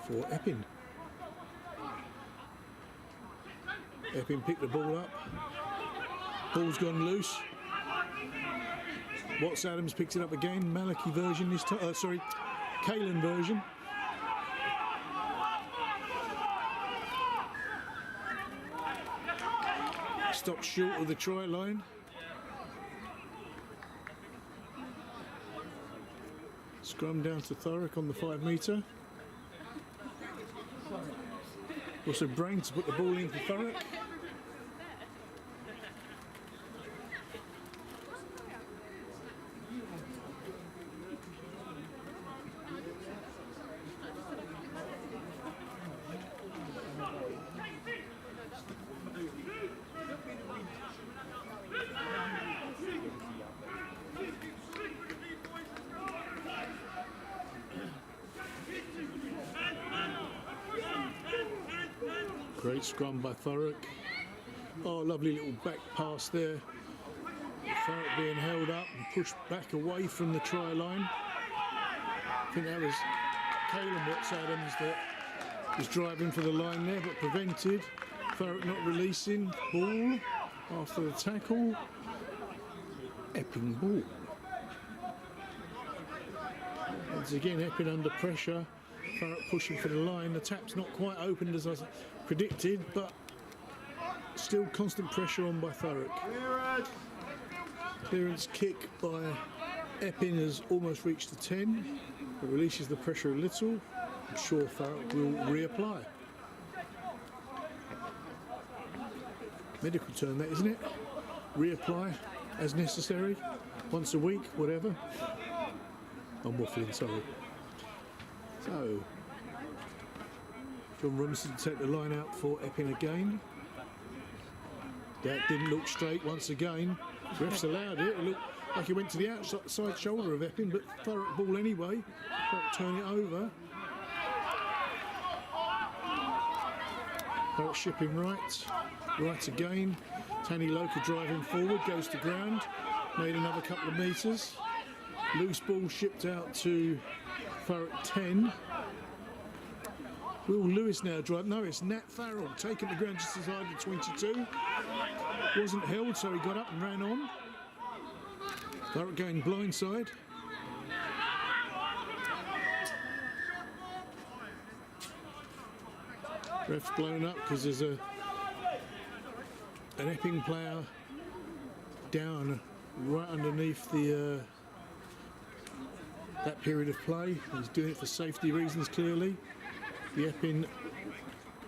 for Epping. Epping picked the ball up, ball's gone loose. Watts Adams picks it up again, Malachi version this time, Kalen version. Stopped short of the try line. Scrum down to Thurrock on the 5 metre. Also Brain to put the ball in for Thurrock. Great scrum by Thurrock. Oh, lovely little back pass there Thurrock being held up and pushed back away from the try line. I think that was Caelan Watts-Adams that was driving for the line there, but prevented. Thurrock not releasing. Ball after the tackle. Epping ball. Once again, Epping under pressure. Thurrock pushing for the line. The tap's not quite opened as I predicted, but still constant pressure on by Thurrock. Clearance kick by Epping has almost reached the 10. It releases the pressure a little. I'm sure Thurrock will reapply. Medical term that, isn't it? Reapply as necessary, once a week, whatever. I'm waffling, sorry. So, John Robinson take the line out for Epping again. That didn't look straight once again. Refs allowed it. It looked like he went to the outside shoulder of Epping, but Thurrock ball anyway. Thurrock turn it over. Thurrock shipping right. Right again. Tanny Loca driving forward, goes to ground. Made another couple of metres. Loose ball shipped out to Thurrock 10. Will Lewis now drive? No, it's Nat Farrell taken the ground just inside the 22. Wasn't held, so he got up and ran on. Thurrock going blindside. Ref's blown up because there's an Epping player down right underneath the that period of play. He's doing it for safety reasons, clearly. The Epping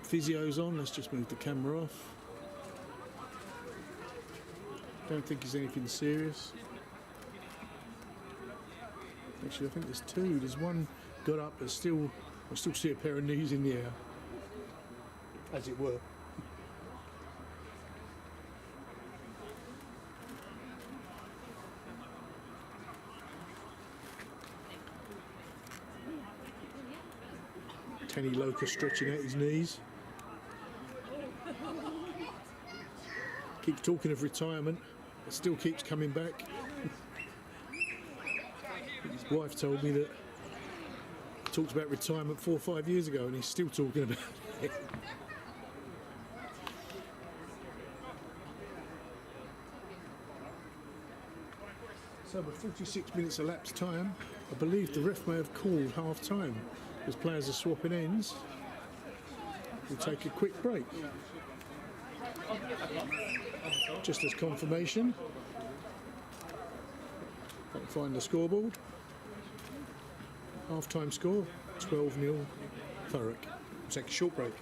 physio's on. Let's just move the camera off. Don't think it's anything serious. Actually, I think there's two. There's one got up, but I still see a pair of knees in the air, as it were. Tanny Loca stretching out his knees. Keeps talking of retirement, but still keeps coming back. His wife told me that he talked about retirement 4 or 5 years ago and he's still talking about it. So with 46 minutes elapsed time, I believe the ref may have called half time as players are swapping ends. We'll take a quick break. Just as confirmation. I can find the scoreboard. Half-time score, 12-0 Thurrock. We'll take a short break.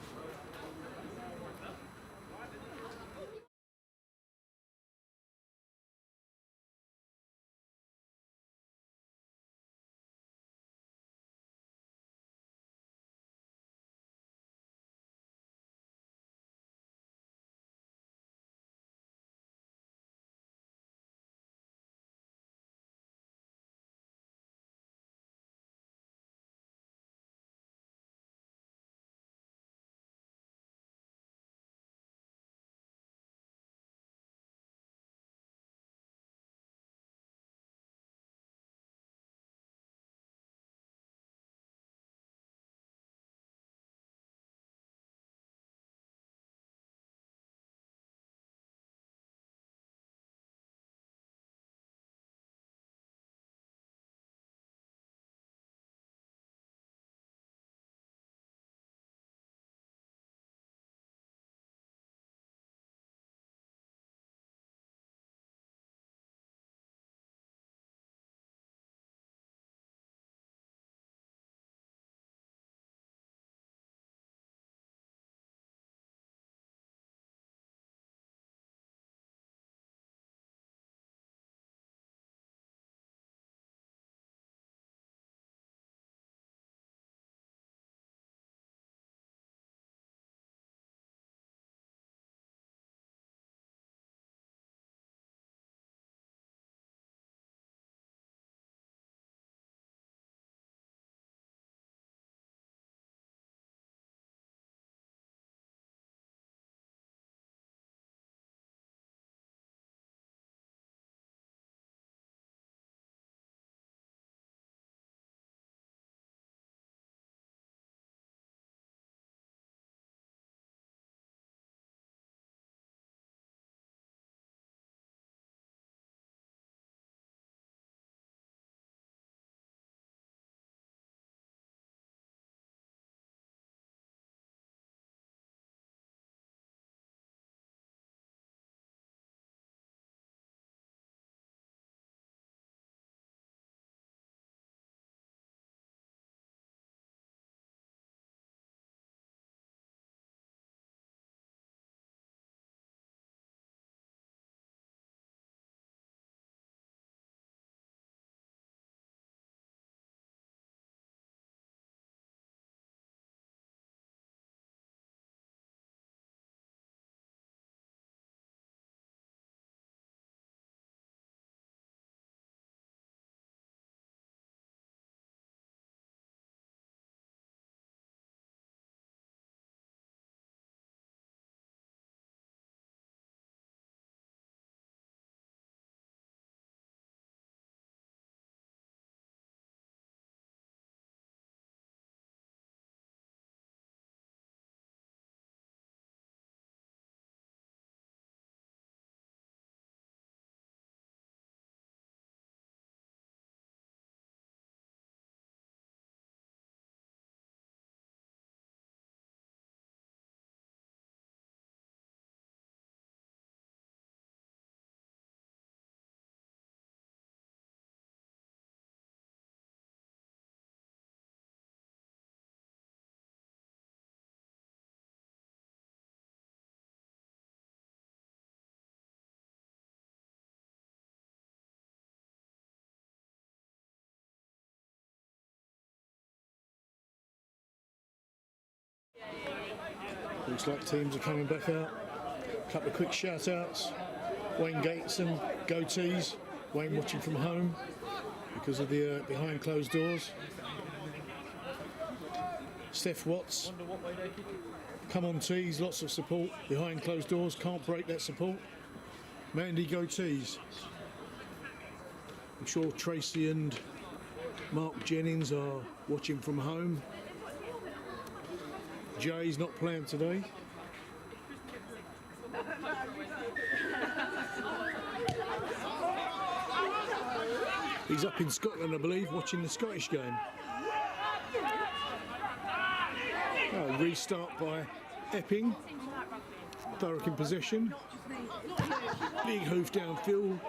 Looks like teams are coming back out. A couple of quick shout outs. Wayne Gateson, goatees. Wayne watching from home because of the behind closed doors. Steph Watts, come on tees, lots of support. Behind closed doors, can't break that support. Mandy goatees. I'm sure Tracy and Mark Jennings are watching from home. Jay's not playing today. He's up in Scotland, I believe, watching the Scottish game. Oh, restart by Epping. Thurrock in possession. Big hoof downfield.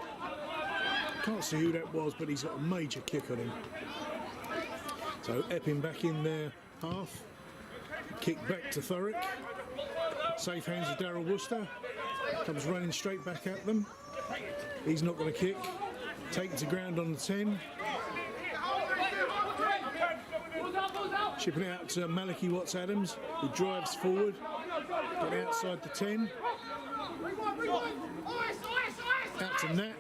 Can't see who that was, but he's got a major kick on him. So Epping back in their half. Kick back to Thurrock. Safe hands of Darryl Worcester. Comes running straight back at them. He's not going to kick. Taken to ground on the 10. Shipping it out to Malachi Watts-Adams, who drives forward. Got outside the 10. Out to Nat.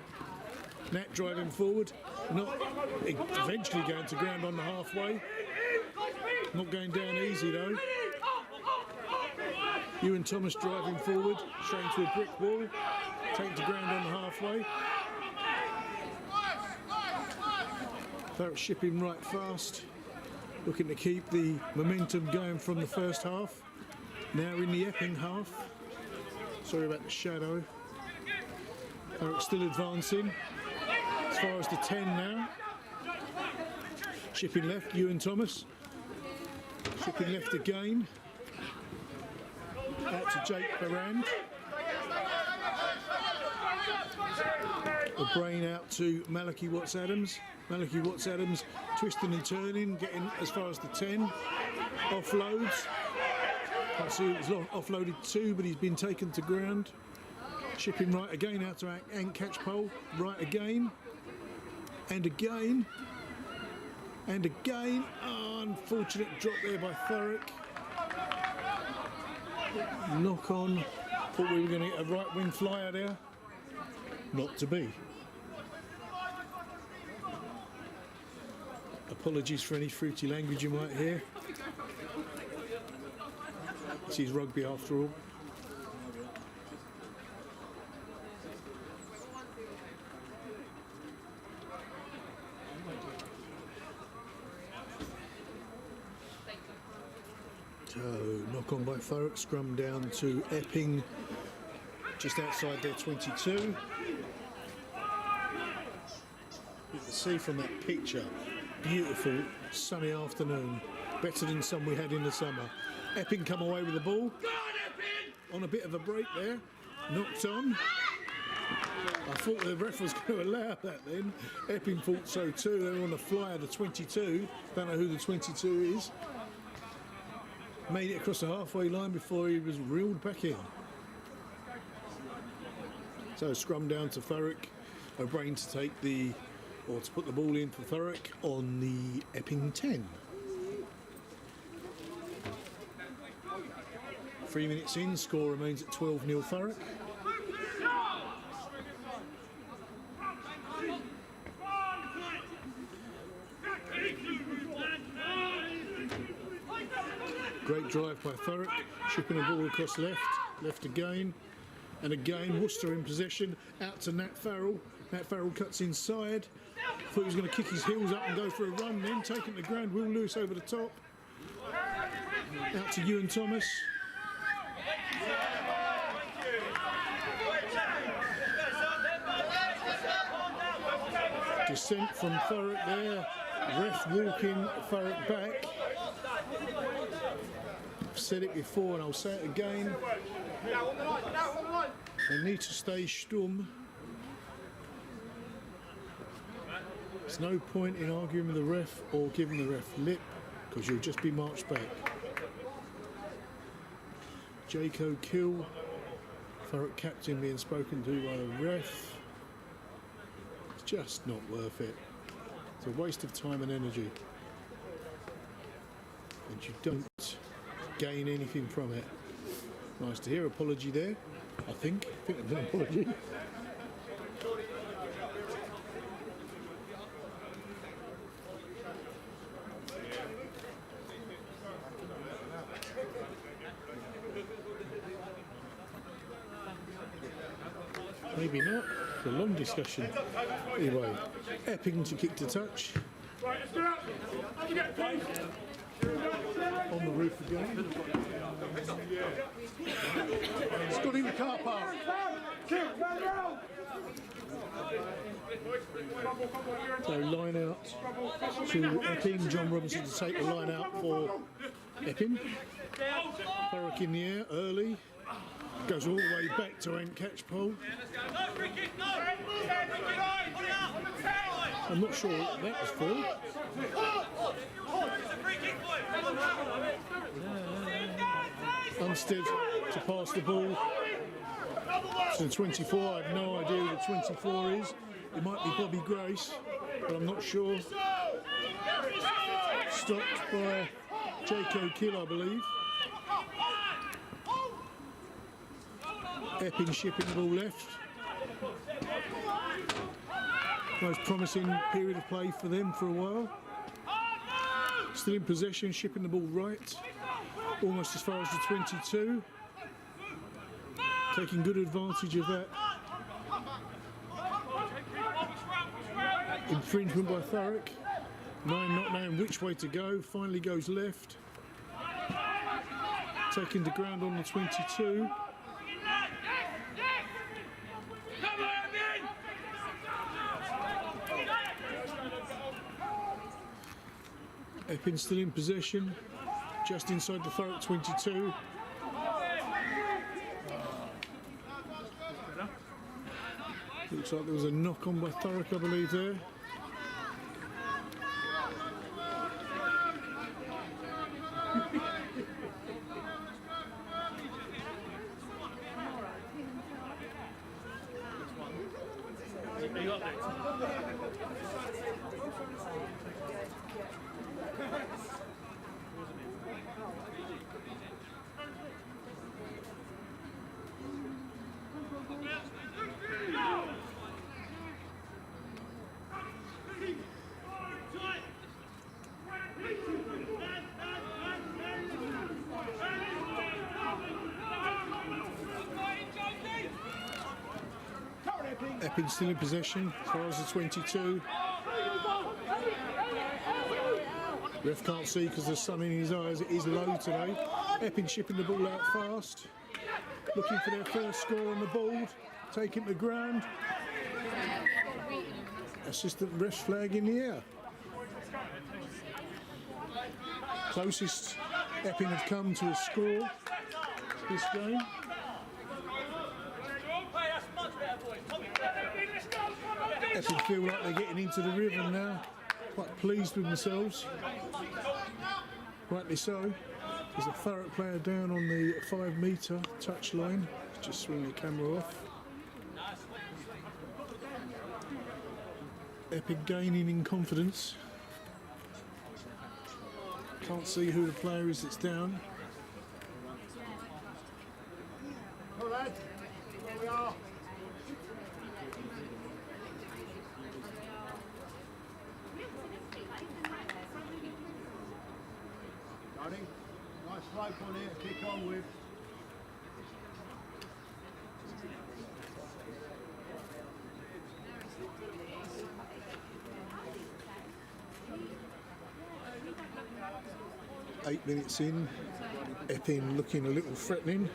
Nat driving forward. Not eventually going to ground on the halfway. Not going down easy though. Ewan Thomas driving forward, straight into a brick wall. Taken to ground on the halfway. Thurrock shipping right fast. Looking to keep the momentum going from the first half. Now in the Epping half. Sorry about the shadow. Thurrock still advancing. As far as the 10 now. Shipping left, Ewan Thomas. Shipping left again. Out to Jake Barand. The brain out to Malachi Watts-Adams. Malachi Watts-Adams twisting and turning, getting as far as the 10. Offloads. Can't see it was offloaded 2, but he's been taken to ground. Shipping right again out to Ant Catchpole. Right again. And again. And again. Oh, unfortunate drop there by Thurrock. Knock on. Thought we were going to get a right wing flyer there. Not to be. Apologies for any fruity language you might hear. This is rugby after all. So, knock on by Thurrock, scrum down to Epping, just outside their 22. You can see from that picture, beautiful sunny afternoon, better than some we had in the summer. Epping come away with the ball, on a bit of a break there, knocked on. I thought the ref was going to allow that then. Epping thought so too, they were on the flyer, the 22, don't know who the 22 is. Made it across the halfway line before he was reeled back in. So scrum down to Thurrock. O'Brien to take the, or to put the ball in for Thurrock on the Epping 10. 3 minutes in, score remains at 12-0 Thurrock. Great drive by Thurrock, shipping the ball across left, left again, and again Worcester in possession, out to Nat Farrell. Nat Farrell cuts inside, thought he was going to kick his heels up and go for a run then, taking the ground, Will Lewis over the top. Out to Ewan Thomas. Descent from Thurrock there, ref walking Thurrock back. I've said it before and I'll say it again. They need to stay stum. There's no point in arguing with the ref or giving the ref lip because you'll just be marched back. Jake O'Kill, Thurrock captain being spoken to by the ref. It's just not worth it. It's a waste of time and energy. And you don't gain anything from it. Nice to hear. Apology there, I think. I think there's an apology. Maybe not. It's a long discussion. Anyway, Epping to kick to touch. Right, let's do it. Have a get, please. On the roof again. It's gone in the car park. So line out to Epping. John Robinson to take the line out for Epping. Thurrock in the air early. Goes all the way back to Ant Catchpole. I'm not sure what that was for. Unstead to pass the ball to the 24. I have no idea who the 24 is. It might be Bobby Grace, but I'm not sure. Stopped by Jaco Kill, I believe. Epping shipping the ball left. Most promising period of play for them for a while. Still in possession, shipping the ball right. Almost as far as the 22. Taking good advantage of that. Infringement by Thurrock. 9 not knowing which way to go. Finally goes left. Taking the ground on the 22. Epping still in possession, just inside the Thurrock 22. Looks like there was a knock on by Thurrock, I believe, there. Epping still in possession as far as the 22. Ref can't see because there's sun in his eyes. It is low today. Epping shipping the ball out fast. Looking for their first score on the board. Taking the ground. Assistant ref flag in the air. Closest Epping have come to a score this game. Epping feel like they're getting into the rhythm now. Quite pleased with themselves. Rightly so. There's a Thurrock player down on the 5 metre touch line. Just swing the camera off. Epping gaining in confidence. Can't see who the player is that's down. All right, here we are. Nice slope on here to kick on with. 8 minutes in, Epping looking a little threatening.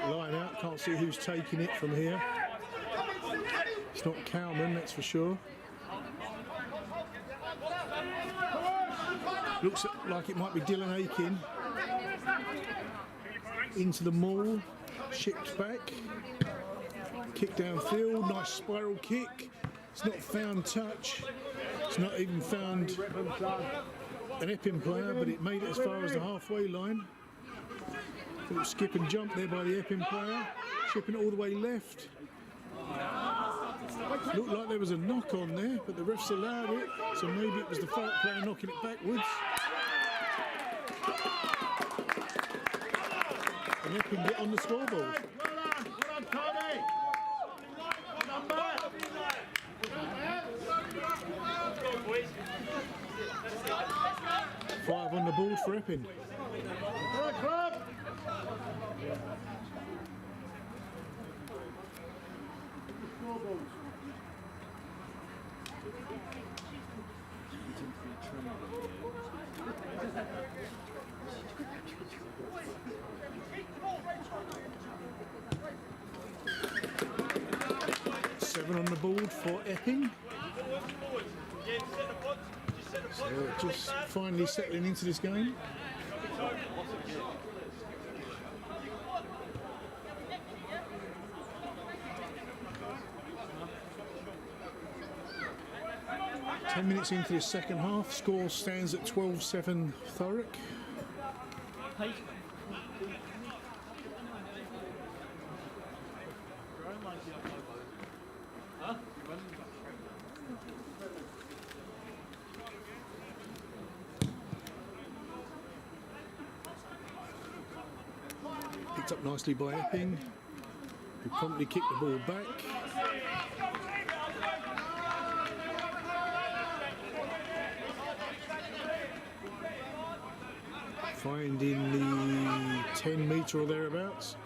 Line out, can't see who's taking it from here. It's not Cowman, that's for sure. Looks like it might be Dylan Aiken. Into the maul, shipped back. Kick downfield, nice spiral kick. It's not found touch. It's not even found an Epping player, but it made it as far as the halfway line. Little skip and jump there by the Epping player, chipping it all the way left. Looked like there was a knock on there, but the refs allowed it, so maybe it was the Thurrock player knocking it backwards. And Epping get on the scoreboard. Well done, Tony. Five on the board for Epping. Club. 7 on the board for Epping. So just finally settling into this game. Ten minutes into the second half, score stands at 12-7 Thurrock. Picked up nicely by Epping, who promptly kicked the ball back. Finding the 10 metre or thereabouts.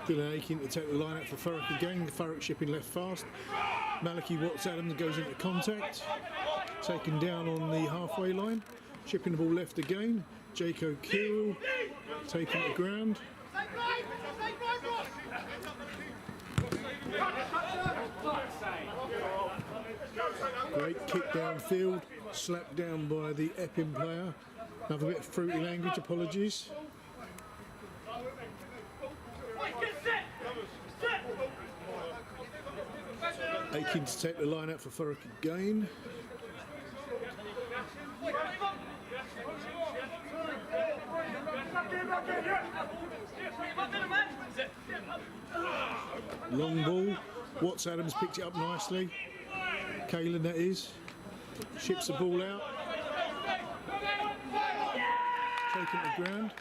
Dylan Aiken to take the line out for Thurrock again. Thurrock shipping left fast. Malachi Watts-Adams goes into contact. Taken down on the halfway line. Chipping the ball left again. Jake O'Keel taking the ground. Great kick downfield, slapped down by the Epping player. Another bit of fruity language, apologies. Aiken to take the line out for Thurrock again. Long ball. Watts-Adams picked it up nicely. Kalen, that is. Ships the ball out. Taken to the ground.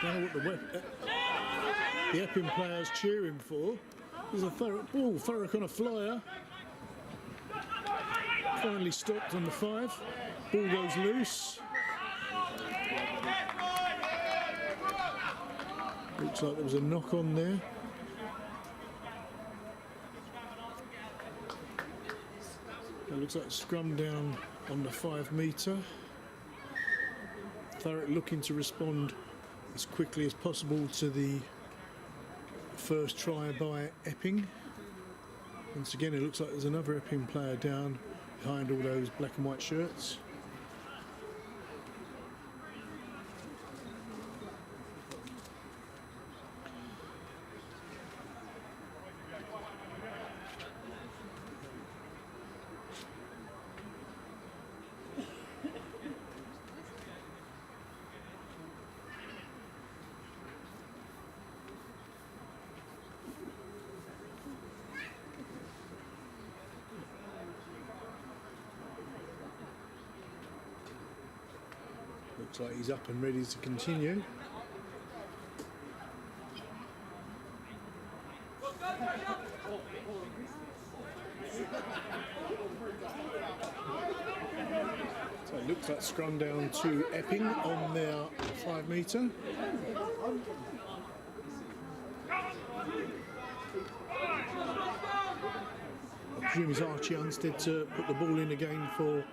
Don't know what the Epping player's cheering for. There's a Thurrock ball. Thurrock on a flyer. Finally stopped on the 5. Ball goes loose. Looks like there was a knock on there. It looks like a scrum down on the 5 metre. Thurrock looking to respond as quickly as possible to the first try by Epping. Once again, it looks like there's another Epping player down behind all those black and white shirts. Looks like he's up and ready to continue. So it looks like scrum down to Epping on their 5 metre. I presume it's Archie Unstead to put the ball in again for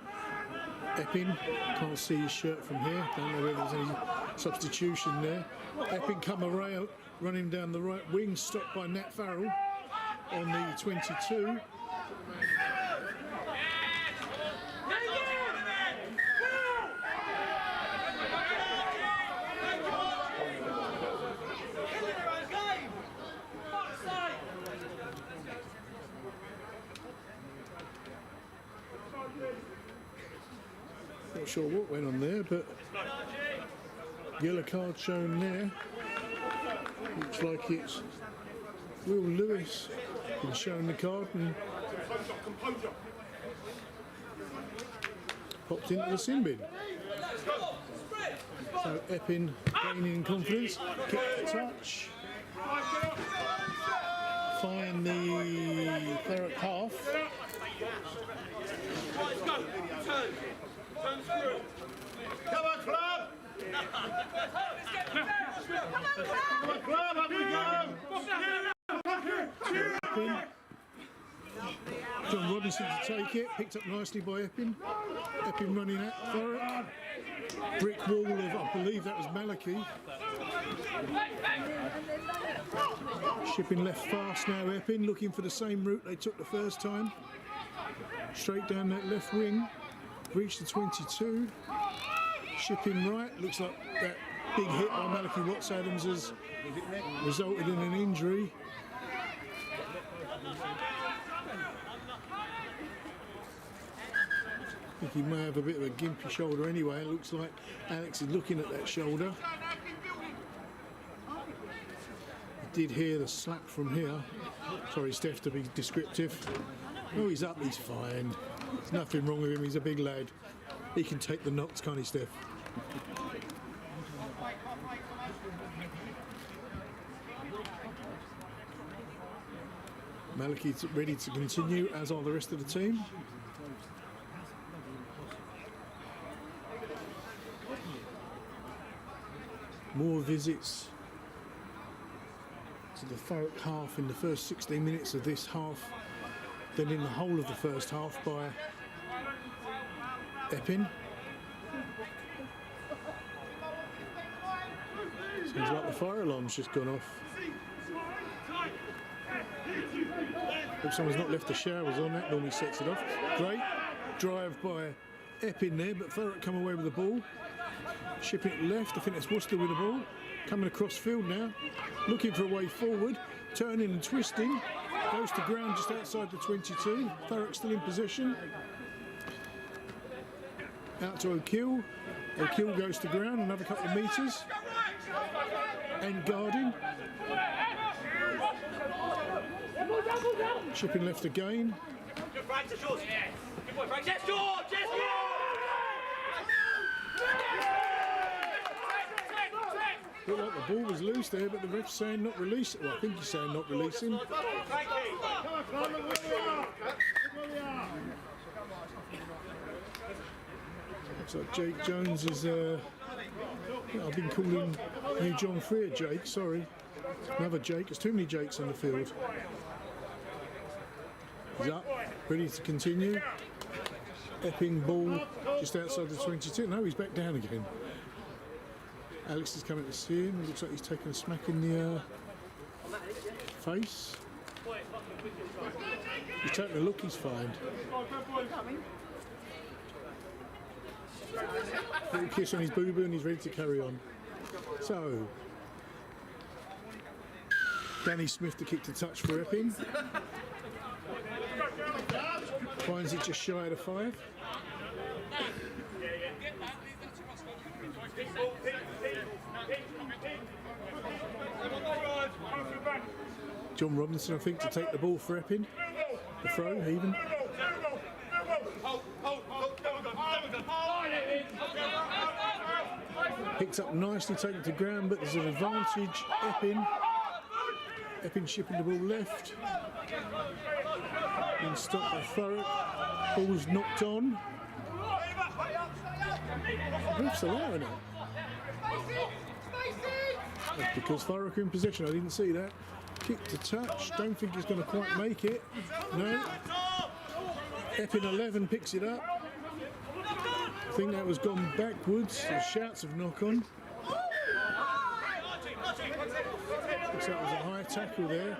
Epping. Can't see his shirt from here. Don't know whether there's any substitution there. Epping come around, running down the right wing, stopped by Nat Farrell on the 22. sure what went on there, but yellow card shown there. Looks like it's Will Lewis been shown the card and popped into the sin bin. So Epping gaining confidence, kick the touch, find the Thurrock half. Come on, club! Come on, club, up we go! John Robinson to take it, picked up nicely by Epping. Epping running at Thurrock. Brick wall of, I believe that was Malachi. Shipping left fast now, Epping, looking for the same route they took the first time. Straight down that left wing, reached the 22. Shipping right, looks like that big hit by Malachi Watts-Adams has resulted in an injury. I think he may have a bit of a gimpy shoulder anyway. It looks like Alex is looking at that shoulder. I did hear the slap from here. Sorry, Steph, to be descriptive. Oh, he's up, he's fine. There's nothing wrong with him, he's a big lad. He can take the knocks, can't he, Steph? Malachi's ready to continue, as are the rest of the team. More visits to the Thurrock half in the first 16 minutes of this half than in the whole of the first half by Epping. Seems like the fire alarm's just gone off. Hope someone's not left the showers on, that normally sets it off. Great drive by Epping there, but Thurrock come away with the ball. Shipping it left, I think that's Worcester with the ball. Coming across field now, looking for a way forward, turning and twisting. Goes to ground just outside the 22. Thurrock still in possession. Out to O'Kill. O'Kill goes to ground, another couple of metres. And guarding. Shipping left again. Good Frank, it's yours. Good boy, Frank. Yes, George! Yes, George! Looked like the ball was loose there, but the ref's saying not release. Well, I think he's saying not releasing. Looks like Jake Jones is. I've been calling you John Freer, Jake. Sorry, another Jake. There's too many Jakes on the field. He's up, ready to continue. Epping ball just outside the 22. No, he's back down again. Alex is coming to see him. Looks like he's taking a smack in the face. He's taking a look, he's fine. Little kiss on his boo-boo and he's ready to carry on. So, Danny Smith to kick to touch for Epping. Finds it just shy of the 5. John Robinson, I think, to take the ball for Epping. The throw, even. Picked up nicely, taken to ground, but there's an advantage. Epping shipping the ball left. Being stopped by Thurrock. Ball's knocked on. Ref's allowing it. That's because Thurrock are in possession. I didn't see that. Kick to touch. Don't think he's going to quite make it. No. Epping 11 picks it up. I think that was gone backwards. There's shouts of knock on. Looks like that was a high tackle there.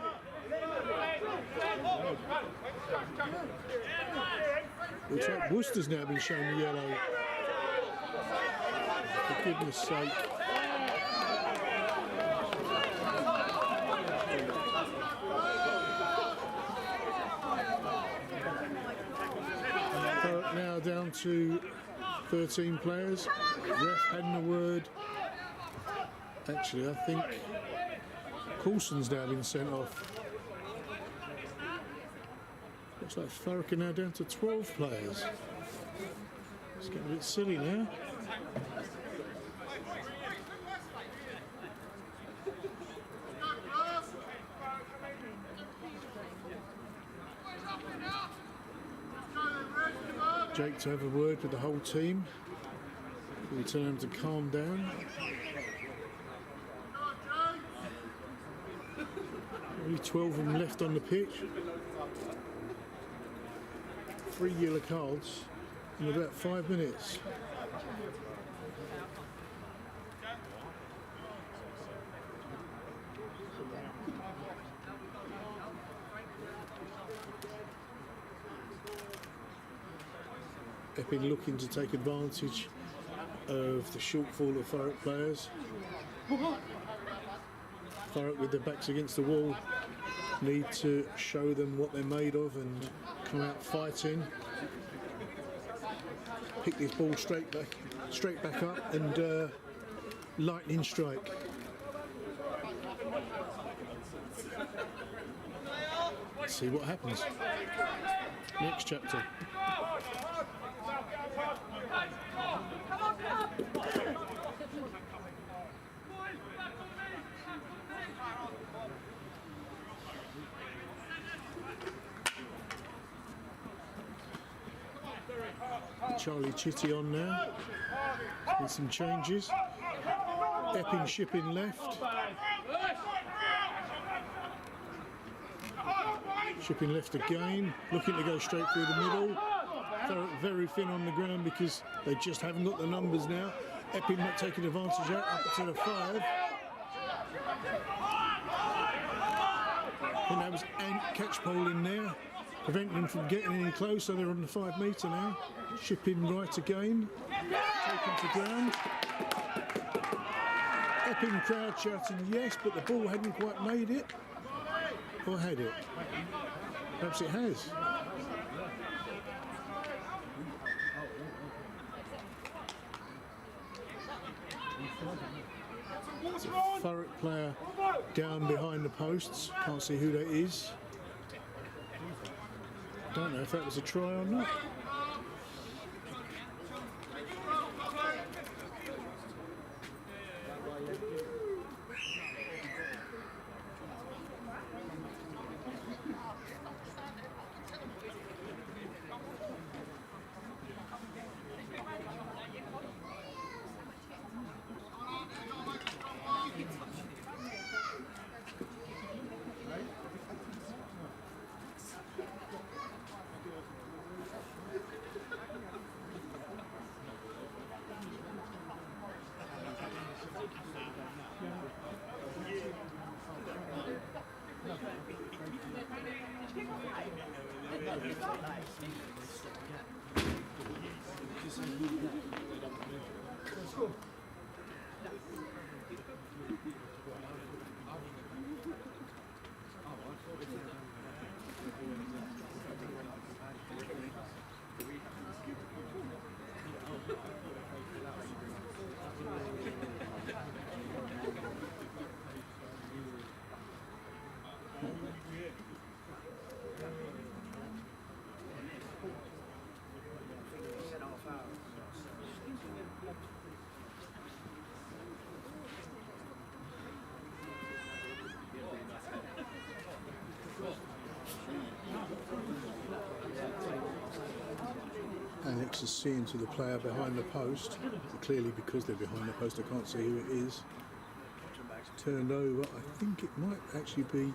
Looks like Worcester's now been shown the yellow. For goodness sake. Now down to 13 players. Ref hadn't a word. Actually, I think Coulson's now been sent off. Looks like Thurrock are now down to 12 players. It's getting a bit silly now. Jake to have a word with the whole team. We tell them to calm down. Only 12 of them left on the pitch. 3 yellow cards in about 5 minutes. Epping looking to take advantage of the shortfall of Thurrock players. Thurrock with their backs against the wall need to show them what they're made of and come out fighting. Pick this ball straight back up and lightning strike. Let's see what happens. Next chapter. Charlie Chitty on now. With some changes. Epping shipping left. Shipping left again. Looking to go straight through the middle. Thurrock very thin on the ground because they just haven't got the numbers now. Epping not taking advantage out up to the 5. And that was Ant Catchpole in there, preventing them from getting any closer. They're on the 5 metre now. Shipping right again, taken to ground. Epping crowd shouting yes, but the ball hadn't quite made it. Or had it? Perhaps it has. It's a Thurrock player down behind the posts. Can't see who that is. Don't know if that was a try or not. Alex is seeing to the player behind the post. Clearly, because they're behind the post, I can't see who it is. Turned over. I think it might actually be.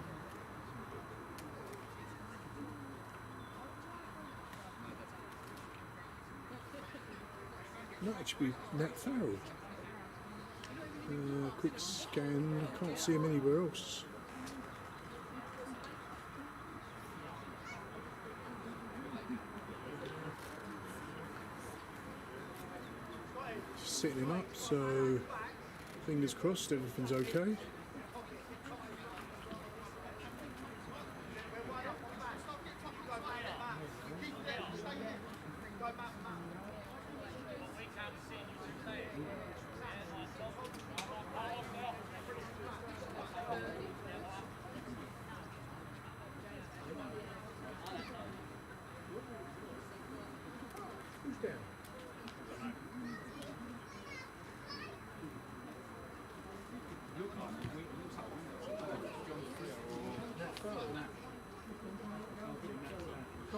Might actually be Matt Farrell. Quick scan. I can't see him anywhere else. Setting him up, so fingers crossed everything's okay.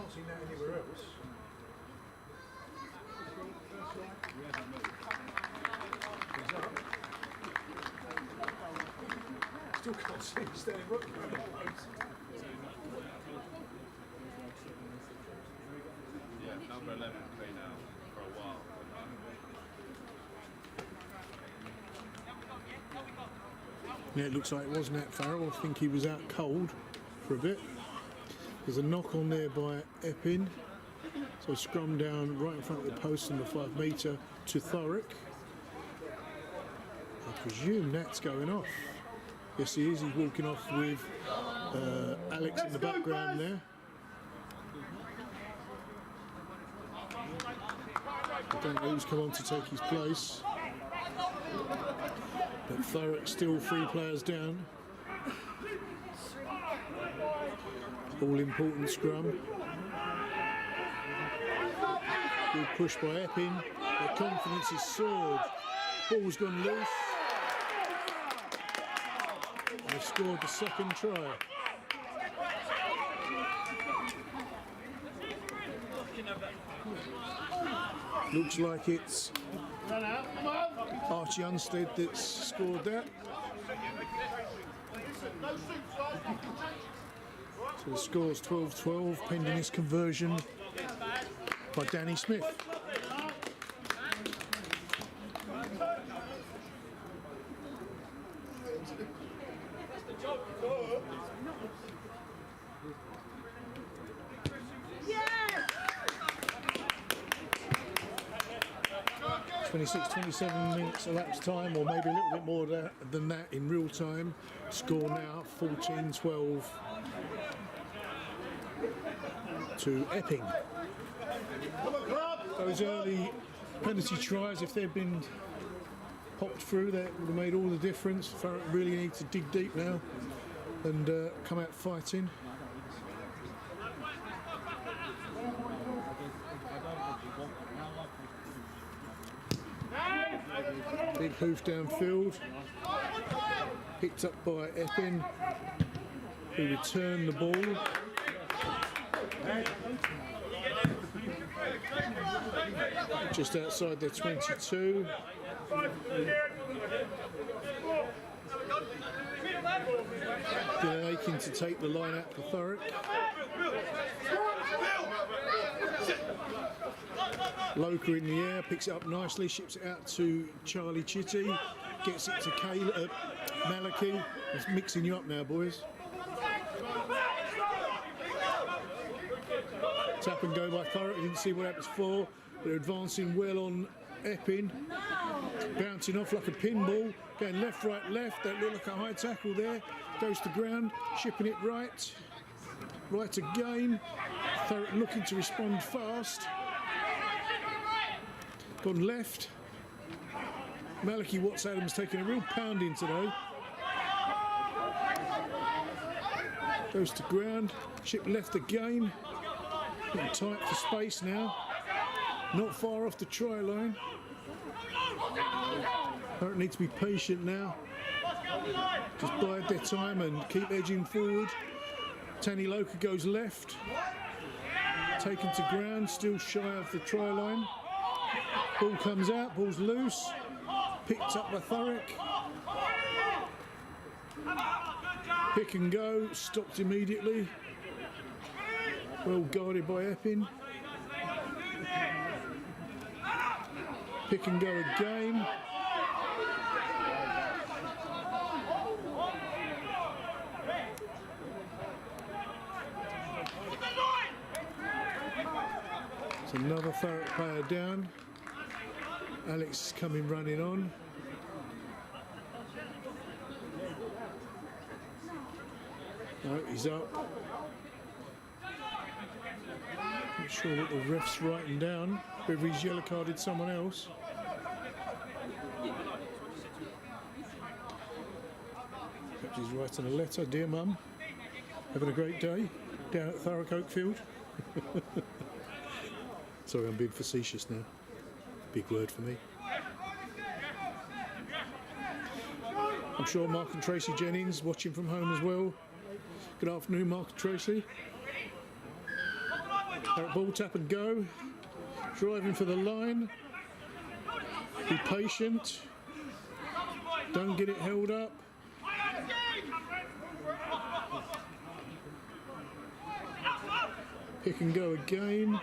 not seen that anywhere else. Still can't see him standing right behind the post. Yeah, number 11 been out for a while. Yeah, it looks like it wasn't at Farrell. I think he was out cold for a bit. There's a knock on there by Epping. So scrum down right in front of the post on the 5 metre to Thurrock. I presume that's going off. Yes, he is. He's walking off with Alex in the background there. I don't know who's come on to take his place. But Thurrock still 3 players down. All important scrum. Good push by Epping. Their confidence is soared. Ball's gone loose. And they've scored the second try. Looks like it's Archie Unstead that's scored that. So the score's 12-12, pending his conversion by Danny Smith. Yeah! 26-27 minutes elapsed time, or maybe a little bit more than that in real time. Score now 14-12 to Epping. Those early penalty tries, if they'd been popped through, that would have made all the difference. Thurrock really need to dig deep now and come out fighting. Big hoof downfield, picked up by Epping, who returned the ball. Just outside their 22. Dylan Aiken to take the line out for Thurrock. Loca in the air, picks it up nicely, ships it out to Charlie Chitty, gets it to Malachy. It's mixing you up now, boys. Tap and go by Thurrock. Didn't see what happens for. They're advancing well on Epping. Bouncing off like a pinball. Going left, right, left. That looked like a high tackle there. Goes to ground, shipping it right. Right again. Thurrock looking to respond fast. Gone left. Malachy Watts-Adams taking a real pounding today. Goes to ground. Ship left again. Getting tight for space now. Not far off the try line. Thurrock need to be patient now. Just bide their time and keep edging forward. Tanny Loca goes left. Taken to ground, still shy of the try line. Ball comes out, ball's loose. Picked up by Thurrock. Pick and go, stopped immediately. Well guarded by Epping. Pick and go again. It's another Thurrock player down. Alex is coming running on. No, he's up. Not sure what the ref's writing down, whether he's yellow carded someone else. Perhaps he's writing a letter. Dear Mum, having a great day down at Thurrock Oakfield. Sorry, I'm being facetious now. Big word for me. I'm sure Mark and Tracy Jennings watching from home as well. Good afternoon, Mark and Tracy. Ball tap and go. Driving for the line. Be patient. Don't get it held up. Pick and go again.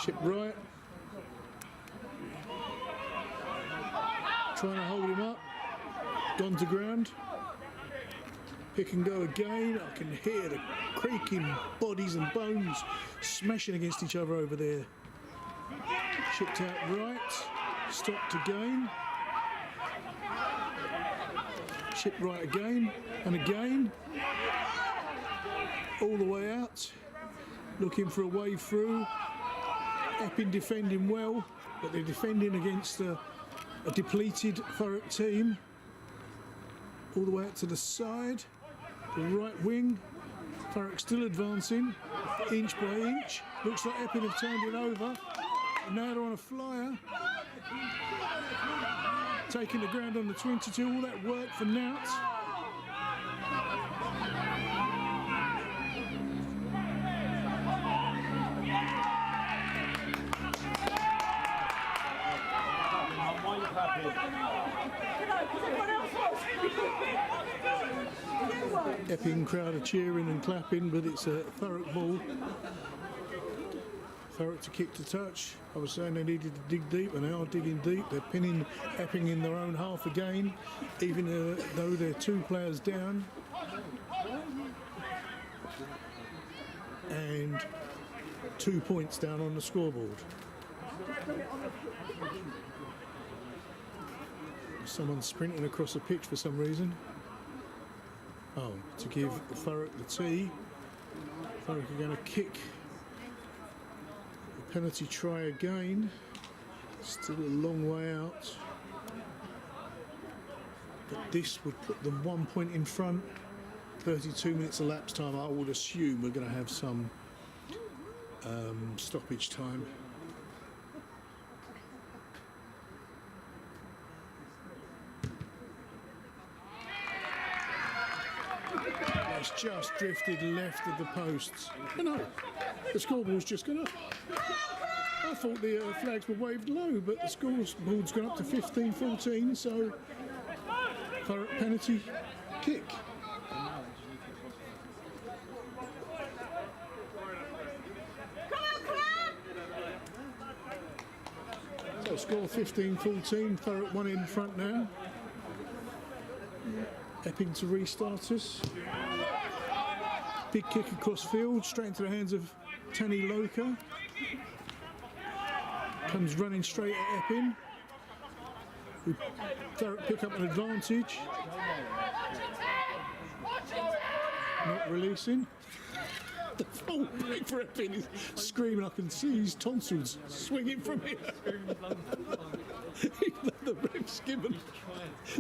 Ship right. Trying to hold him up. Gone to ground. Pick and go again. I can hear the creaking bodies and bones smashing against each other over there. Chipped out right. Stopped again. Chipped right again and again. All the way out. Looking for a way through. Epping defending well, but they're defending against a depleted Thurrock team. All the way out to the side. The right wing. Thurrock still advancing, inch by inch. Looks like Epping have turned it over. And now they're on a flyer. Taking the ground on the 22. All that work for Nout. Epping crowd are cheering and clapping, but it's a Thurrock ball. Thurrock to kick to touch. I was saying they needed to dig deep, and they are digging deep. They're pinning Epping in their own half again, even though they're 2 players down. And 2 points down on the scoreboard. Someone's sprinting across the pitch for some reason. Oh, to give Thurrock the tee. Thurrock are going to kick the penalty try again. Still a long way out. But this would put them 1 point in front. 32 minutes elapsed time. I would assume we're going to have some stoppage time. It's just drifted left of the posts. No, the scoreboard's just gone up. I thought the flags were waved low, but the scoreboard's gone up to 15-14, so Thurrock penalty kick. So score 15-14, Thurrock 1 in front now. Epping to restart us. Big kick across field, straight into the hands of Tani Loka. Comes running straight at Epping. Thurrock pick up an advantage. Not releasing. The full break for Epping is screaming. I can see his tonsils swinging from here. Even though the ref's given.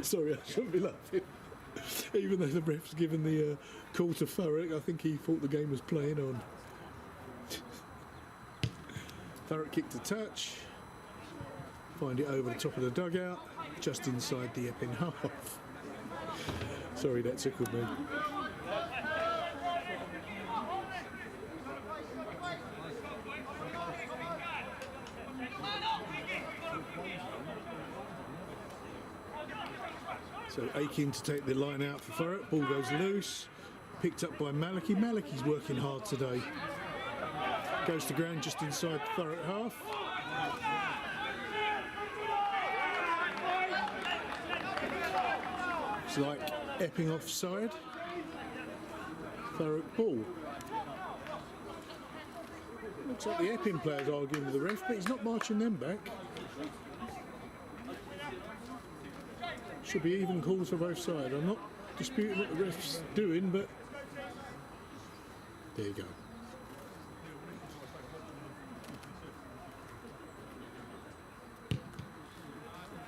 Sorry, I shouldn't be laughing. Even though the ref's given the call to Thurrock, I think he thought the game was playing on. Thurrock kick to touch. Find it over the top of the dugout, just inside the Epping half. Sorry, that tickled me. So Aiken to take the line out for Thurrock. Ball goes loose. Picked up by Maliki. Maliki's working hard today. Goes to ground just inside the Thurrock half. It's like Epping offside. Thurrock ball. Looks like the Epping players arguing with the ref, but he's not marching them back. Should be even calls for both sides. I'm not disputing what the ref's doing, but there you go.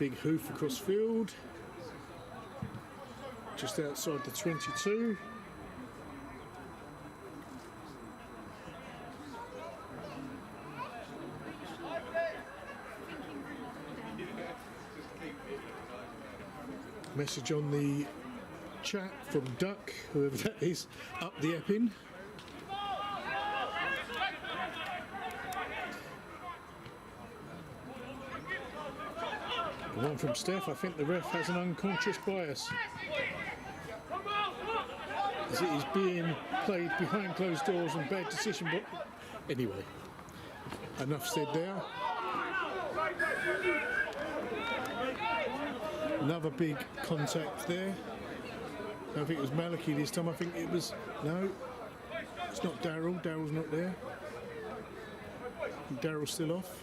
Big hoof across field. Just outside the 22. Message on the chap from Duck, whoever that is, up the Epping. The one from Steph, I think the ref has an unconscious bias, as it is being played behind closed doors and bad decision. But anyway, enough said there. Another big contact there. I don't think it was Maliki this time. I think it was, no, it's not Daryl. Daryl's not there. Daryl's still off.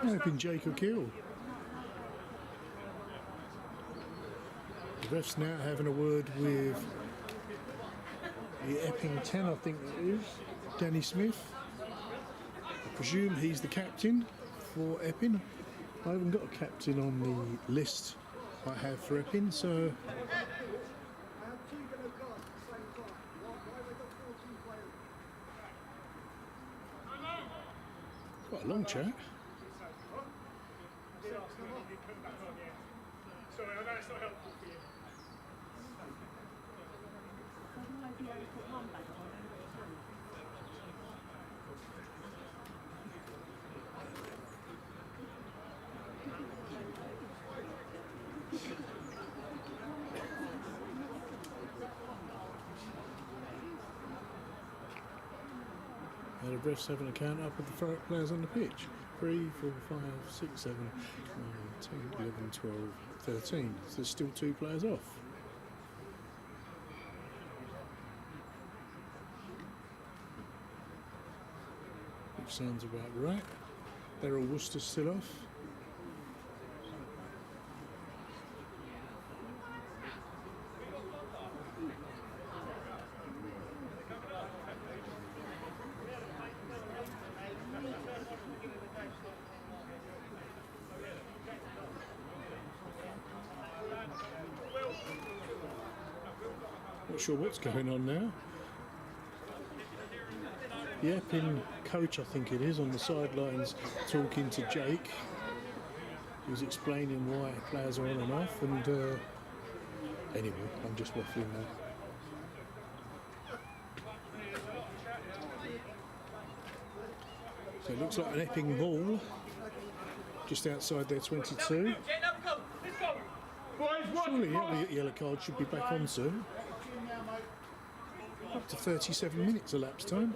I'm hoping Jake will kill. The ref's now having a word with the Epping 10, I think it is, Danny Smith. I presume he's the captain for Epping. I haven't got a captain on the list I have for Epping, so quite a long chat. Sorry, I know it's not helpful for you. The refs having a count up of the Thurrock players on the pitch. 3, 4, 5, 6, 7, 9, 10, 11, 12, 13. So there's still 2 players off. Which sounds about right. Daryl Worcester's still off. Not sure what's going on now. The Epping coach, I think it is, on the sidelines talking to Jake. He was explaining why players are on and off, and anyway, I'm just waffling now. So it looks like an Epping ball just outside their 22. Surely the yellow card should be back on soon. Up to 37 minutes elapsed time.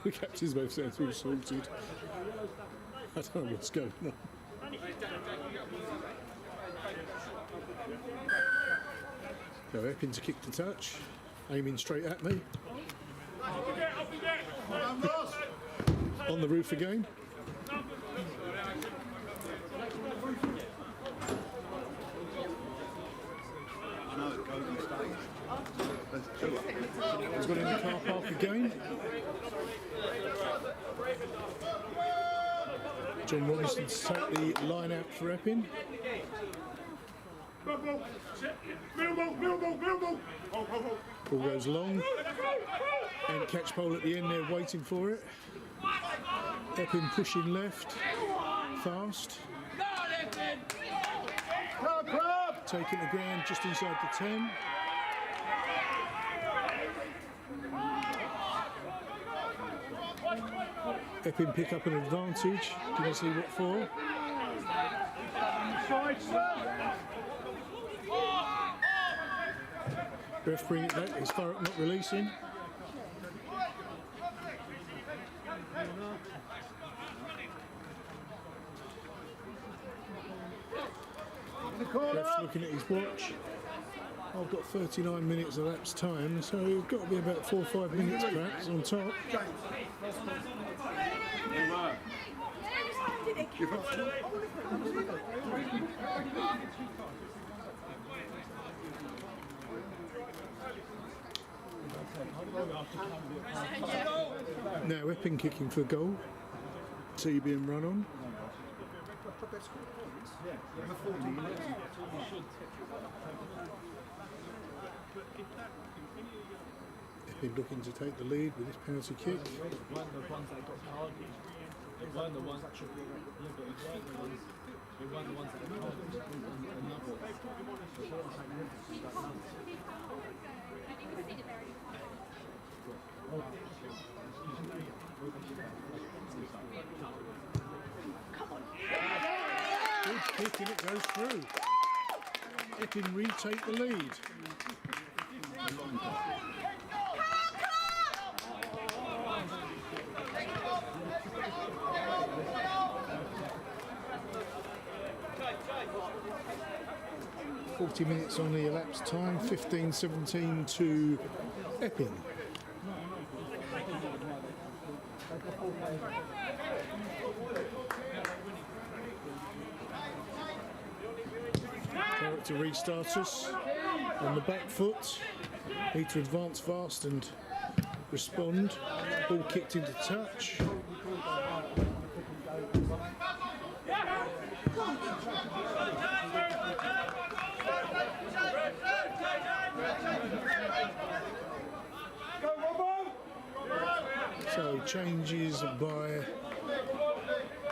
The captains both said it's all sorted. I don't know what's going on. So Epping to kick the touch, aiming straight at me. On the roof again. He's got in the car park again. John Robinson to take the line out for Epping. Ball goes long. And catch pole at the end there waiting for it. Epping pushing left. Fast. Taking the ground just inside the 10. Epping pick up an advantage. Can you see what for? Ref bring it back. Is Thurrock not releasing? Ref's looking at his watch. I've got 39 minutes elapsed time, so we've got to be about 4 or 5 minutes perhaps on top. Now Epping kicking for goal. T being run on. Epping looking to take the lead with this penalty kick. Good kick and it goes through. Epping retake the lead. 40 minutes on the elapsed time, 15-17 to Epping. Character restart us on the back foot. Need to advance fast and respond. Ball kicked into touch. So changes by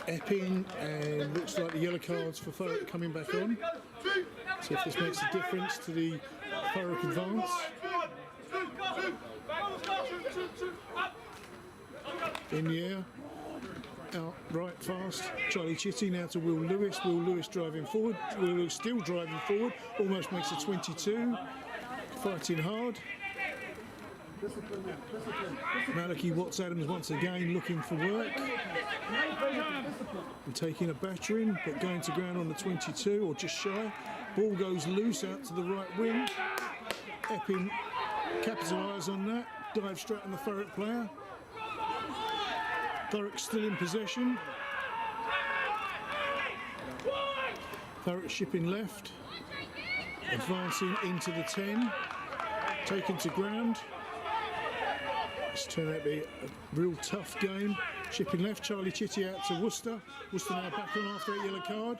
Epping, and looks like the yellow cards for Thurrock coming back on. See if this makes a difference to the Thurrock advance. In the air, out right fast. Charlie Chitty now to Will Lewis. Will Lewis driving forward. Will Lewis still driving forward. Almost makes a 22. Fighting hard. Malachi Watts-Adams once again looking for work and taking a battering, but going to ground on the 22 or just shy. Ball goes loose out to the right wing. Epping capitalise on that, dive straight on the Thurrock player. Thurrock still in possession. Thurrock shipping left, advancing into the 10, taken to ground. It's turned out to be a real tough game. Shipping left, Charlie Chitty out to Worcester. Worcester now back on after that yellow card.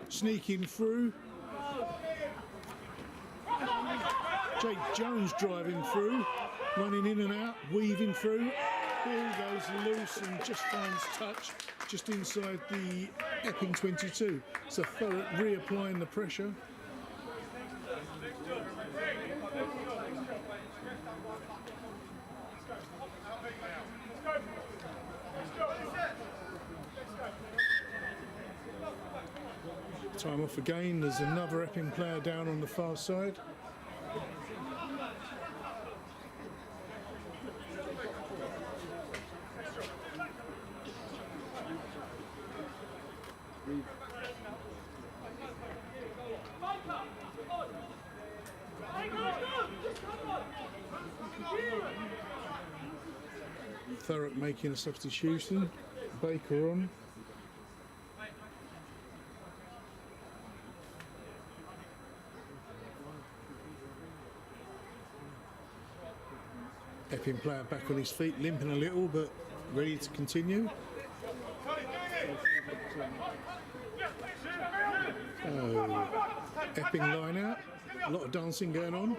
Sneaking through. Jake Jones driving through, running in and out, weaving through. Ball goes loose and just finds touch just inside the Epping 22. So Thurrock reapplying the pressure. Time off again. There's another Epping player down on the far side. Thurrock making a substitution. Baker on. Epping player back on his feet, limping a little, but ready to continue. Oh, Epping line out. A lot of dancing going on.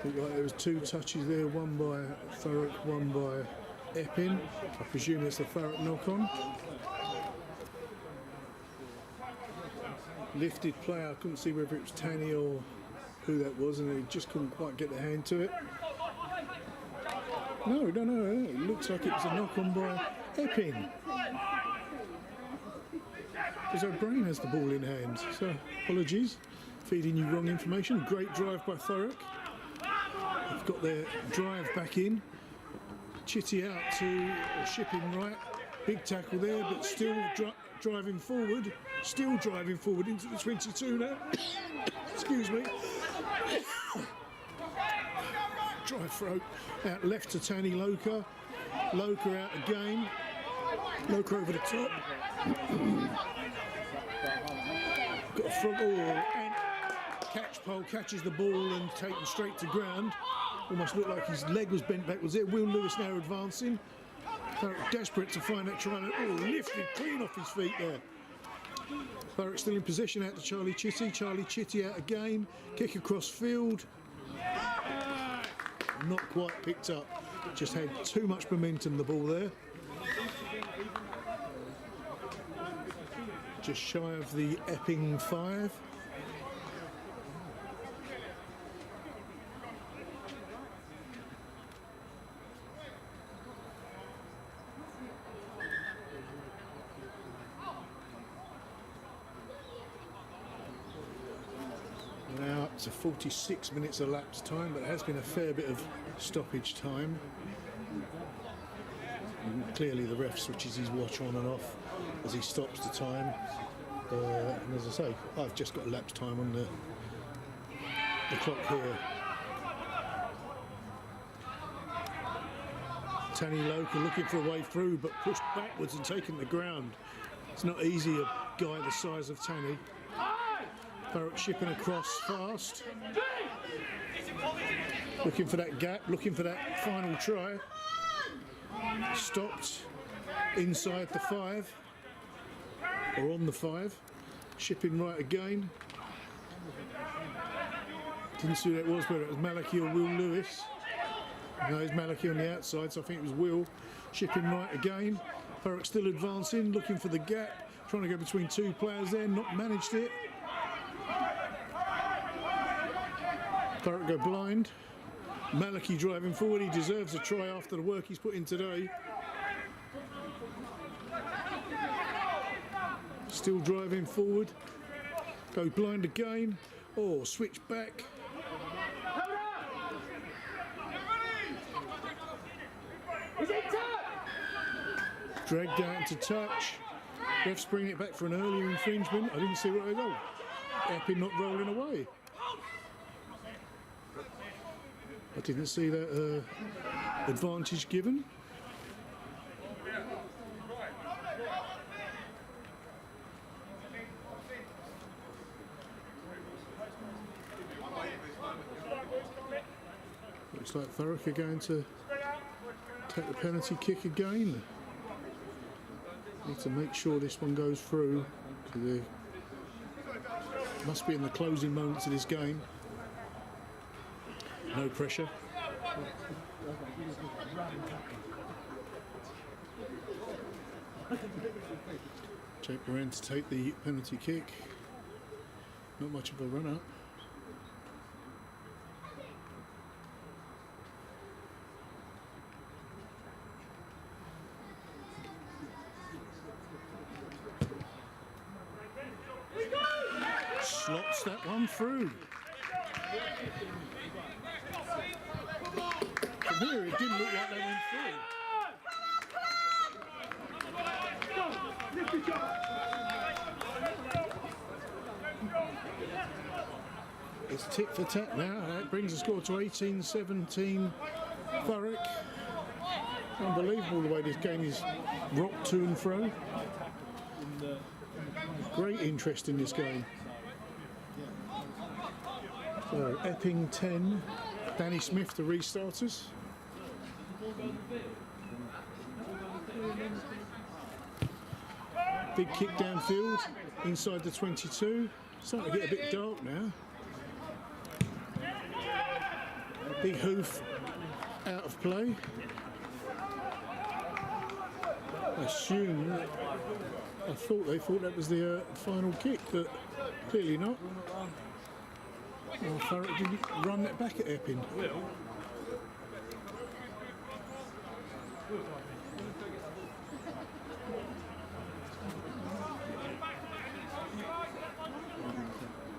Looked like there was two touches there, one by Thurrock, one by Epping. I presume it's the Thurrock knock-on. Lifted player, I couldn't see whether it was Tanny or who that was, and they just couldn't quite get their hand to it. No, it looks like it was a knock-on by Epping. Because O'Brien has the ball in hand, so apologies, feeding you wrong information. Great drive by Thurrock. They've got their drive back in. Chitty out to Shipping right. Big tackle there, but still driving forward. Still driving forward into the 22 now. Excuse me. Dry throat. Out left to Tanny Loka. Loka out again. Loco over the top. Got a front and catch pole, catches the ball and taken straight to ground. Almost looked like his leg was bent backwards there. Will Lewis now advancing. Thurrock desperate to find that try. Lifted clean off his feet there. Thurrock still in possession out to Charlie Chitty. Charlie Chitty out again. Kick across field. Not quite picked up. Just had too much momentum, the ball there. Just shy of the Epping 5. Now up to 46 minutes elapsed time, but there has been a fair bit of stoppage time. And clearly the ref switches his watch on and off as he stops the time. And as I say, I've just got elapsed time on the clock here. Tanny Local looking for a way through, but pushed backwards and taken the ground. It's not easy, a guy the size of Tanny. Thurrock shipping across fast. Looking for that gap, looking for that final try. Stopped inside the 5, or on the 5. Shipping right again. Didn't see who that was, whether it was Malachy or Will Lewis. No, it's Malachy on the outside, so I think it was Will. Shipping right again. Thurrock still advancing, looking for the gap. Trying to go between two players there, not managed it. Thurrock go blind. Malachy driving forward. He deserves a try after the work he's put in today. Still driving forward. Go blind again. Oh, switch back. Dragged out into touch. Ref's bringing it back for an earlier infringement. I didn't see what they go. Epping not rolling away. I didn't see that advantage given. Looks like Thurrock are going to take the penalty kick again. Need to make sure this one goes through. Must be in the closing moments of this game. No pressure. Jake Moran to take the penalty kick. Not much of a run up. Slots that one through. From here, it didn't look like they went through. It's tit for tat now. That brings the score to 18-17 Thurrock. Unbelievable the way this game is rocked to and fro. Great interest in this game. So Epping 10, Danny Smith the restarters. Big kick downfield inside the 22. Starting to get a bit dark now. Big hoof out of play. I thought they thought that was the final kick, but clearly not. Well, Thurrock didn't run that back at Epping.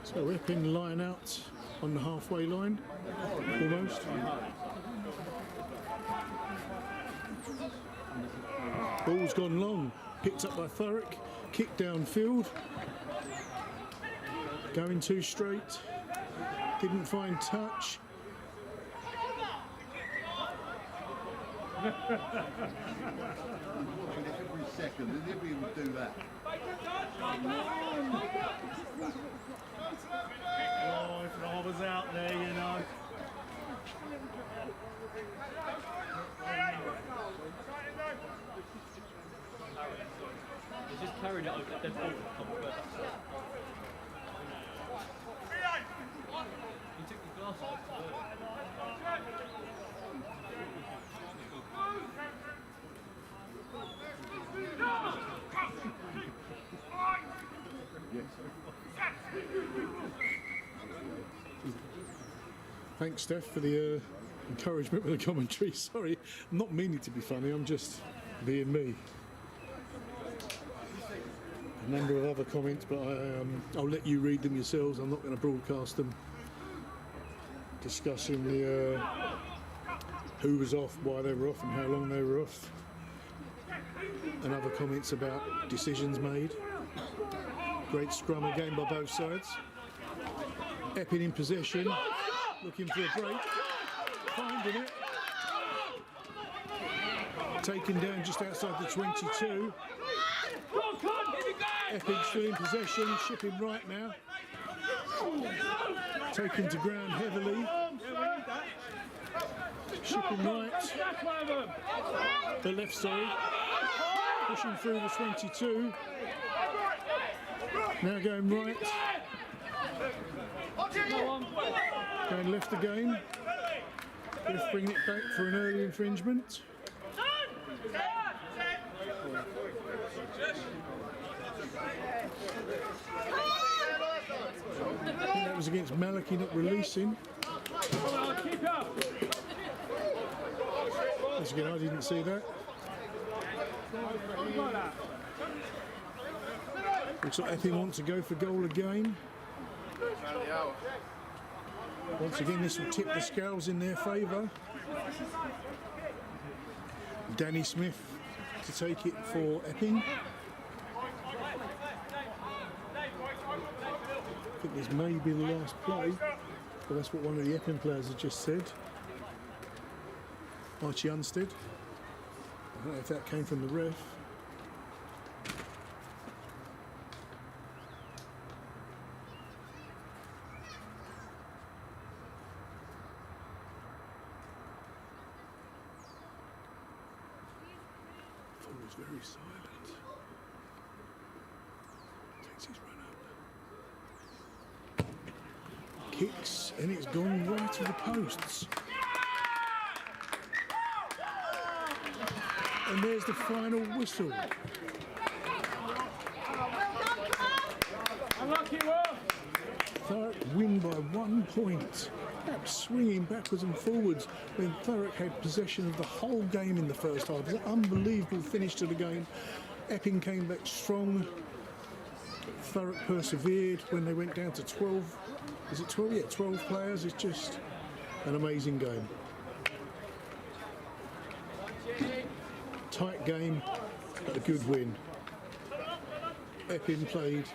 So Epping line out on the halfway line, almost. Ball's gone long, picked up by Thurrock, kick downfield, going too straight, didn't find touch. reckon that if he would do that. Oh, if I was out there, you know. They just carried it over the ball. He took the glass off. Thanks, Steph, for the encouragement with the commentary. Sorry, I'm not meaning to be funny, I'm just being me. A number of other comments, but I'll let you read them yourselves. I'm not going to broadcast them. Discussing the who was off, why they were off, and how long they were off. And other comments about decisions made. Great scrum again by both sides. Epping in possession, looking for a break, finding it. Taken down just outside the 22. Epping still in possession, shipping right now. Taken to ground heavily. Shipping right. The left side. Pushing through the 22. Now going right. Going left again. Let's bring it back for an early infringement. I think that was against Maliki not releasing. Once again, I didn't see that. Looks like Epping wants to go for goal again. Once again, this will tip the scales in their favour. Danny Smith to take it for Epping. I think this may be the last play, but that's what one of the Epping players has just said. Archie Unstead. I don't know if that came from the ref. Forward's very silent. Takes his run up. Kicks, and it's gone right to the posts. And there's the final whistle. Thurrock win by 1 point. Perhaps swinging backwards and forwards when Thurrock had possession of the whole game in the first half. It was an unbelievable finish to the game. Epping came back strong. Thurrock persevered when they went down to 12. Is it 12? Yeah, 12 players. It's just an amazing game. Tight game, but a good win. Epping played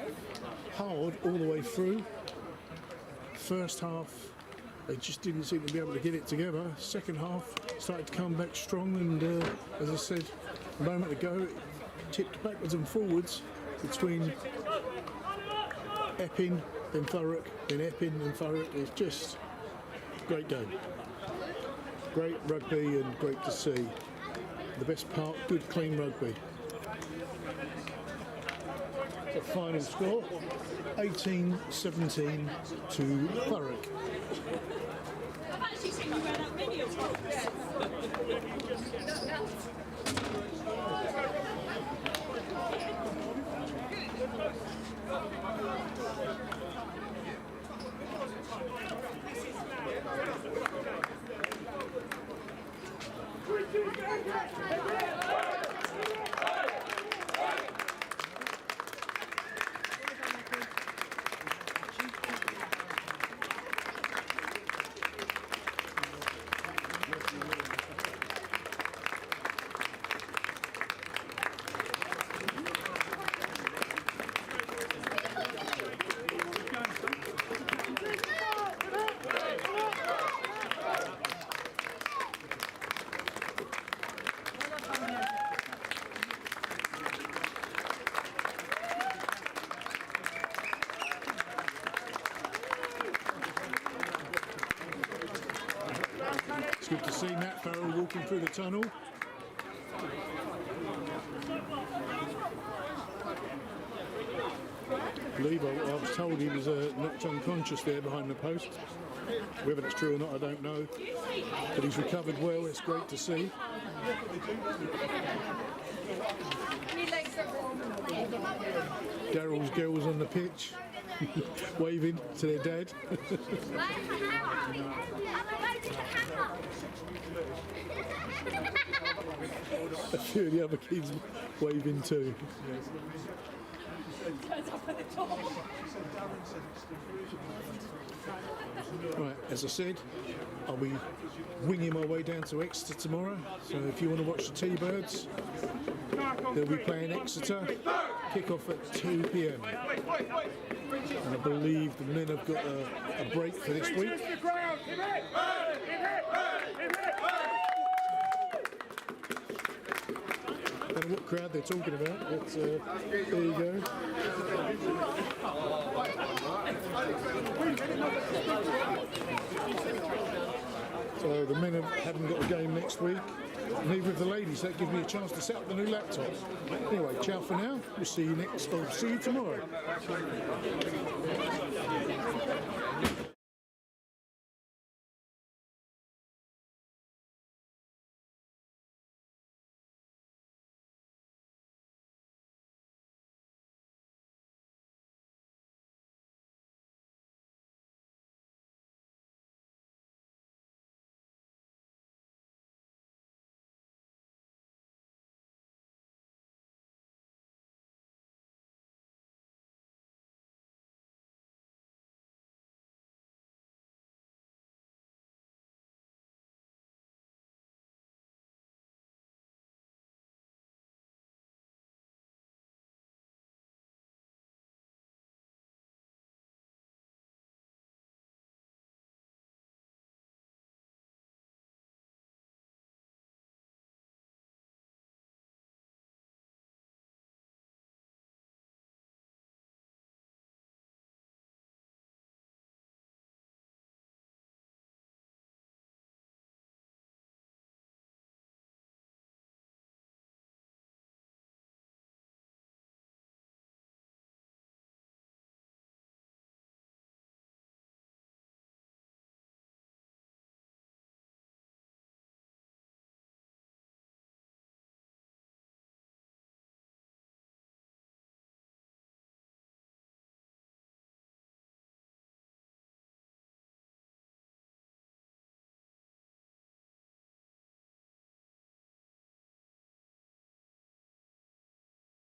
hard all the way through. First half, they just didn't seem to be able to get it together. Second half, started to come back strong, and as I said a moment ago, it tipped backwards and forwards between Epping, then Thurrock, then Epping, then Thurrock. It's just a great game. Great rugby and great to see. The best part, good clean rugby. The final score, 18-17 to Thurrock. I've actually seen you wear that many of times. tunnel. Lebo, I was told he was knocked unconscious there behind the post. Whether that's true or not, I don't know. But he's recovered well, it's great to see. Daryl's girls on the pitch, waving to their dad. A few of the other kids waving too. Right, as I said, I'll be winging my way down to Exeter tomorrow, so if you want to watch the T-Birds, they'll be playing Exeter, kick-off at 2 p.m. And I believe the men have got a break for this week. I don't know what crowd they're talking about, but there you go. So the men haven't got a game next week, neither have the ladies. That gives me a chance to set up the new laptop. Anyway, ciao for now. We'll see you tomorrow.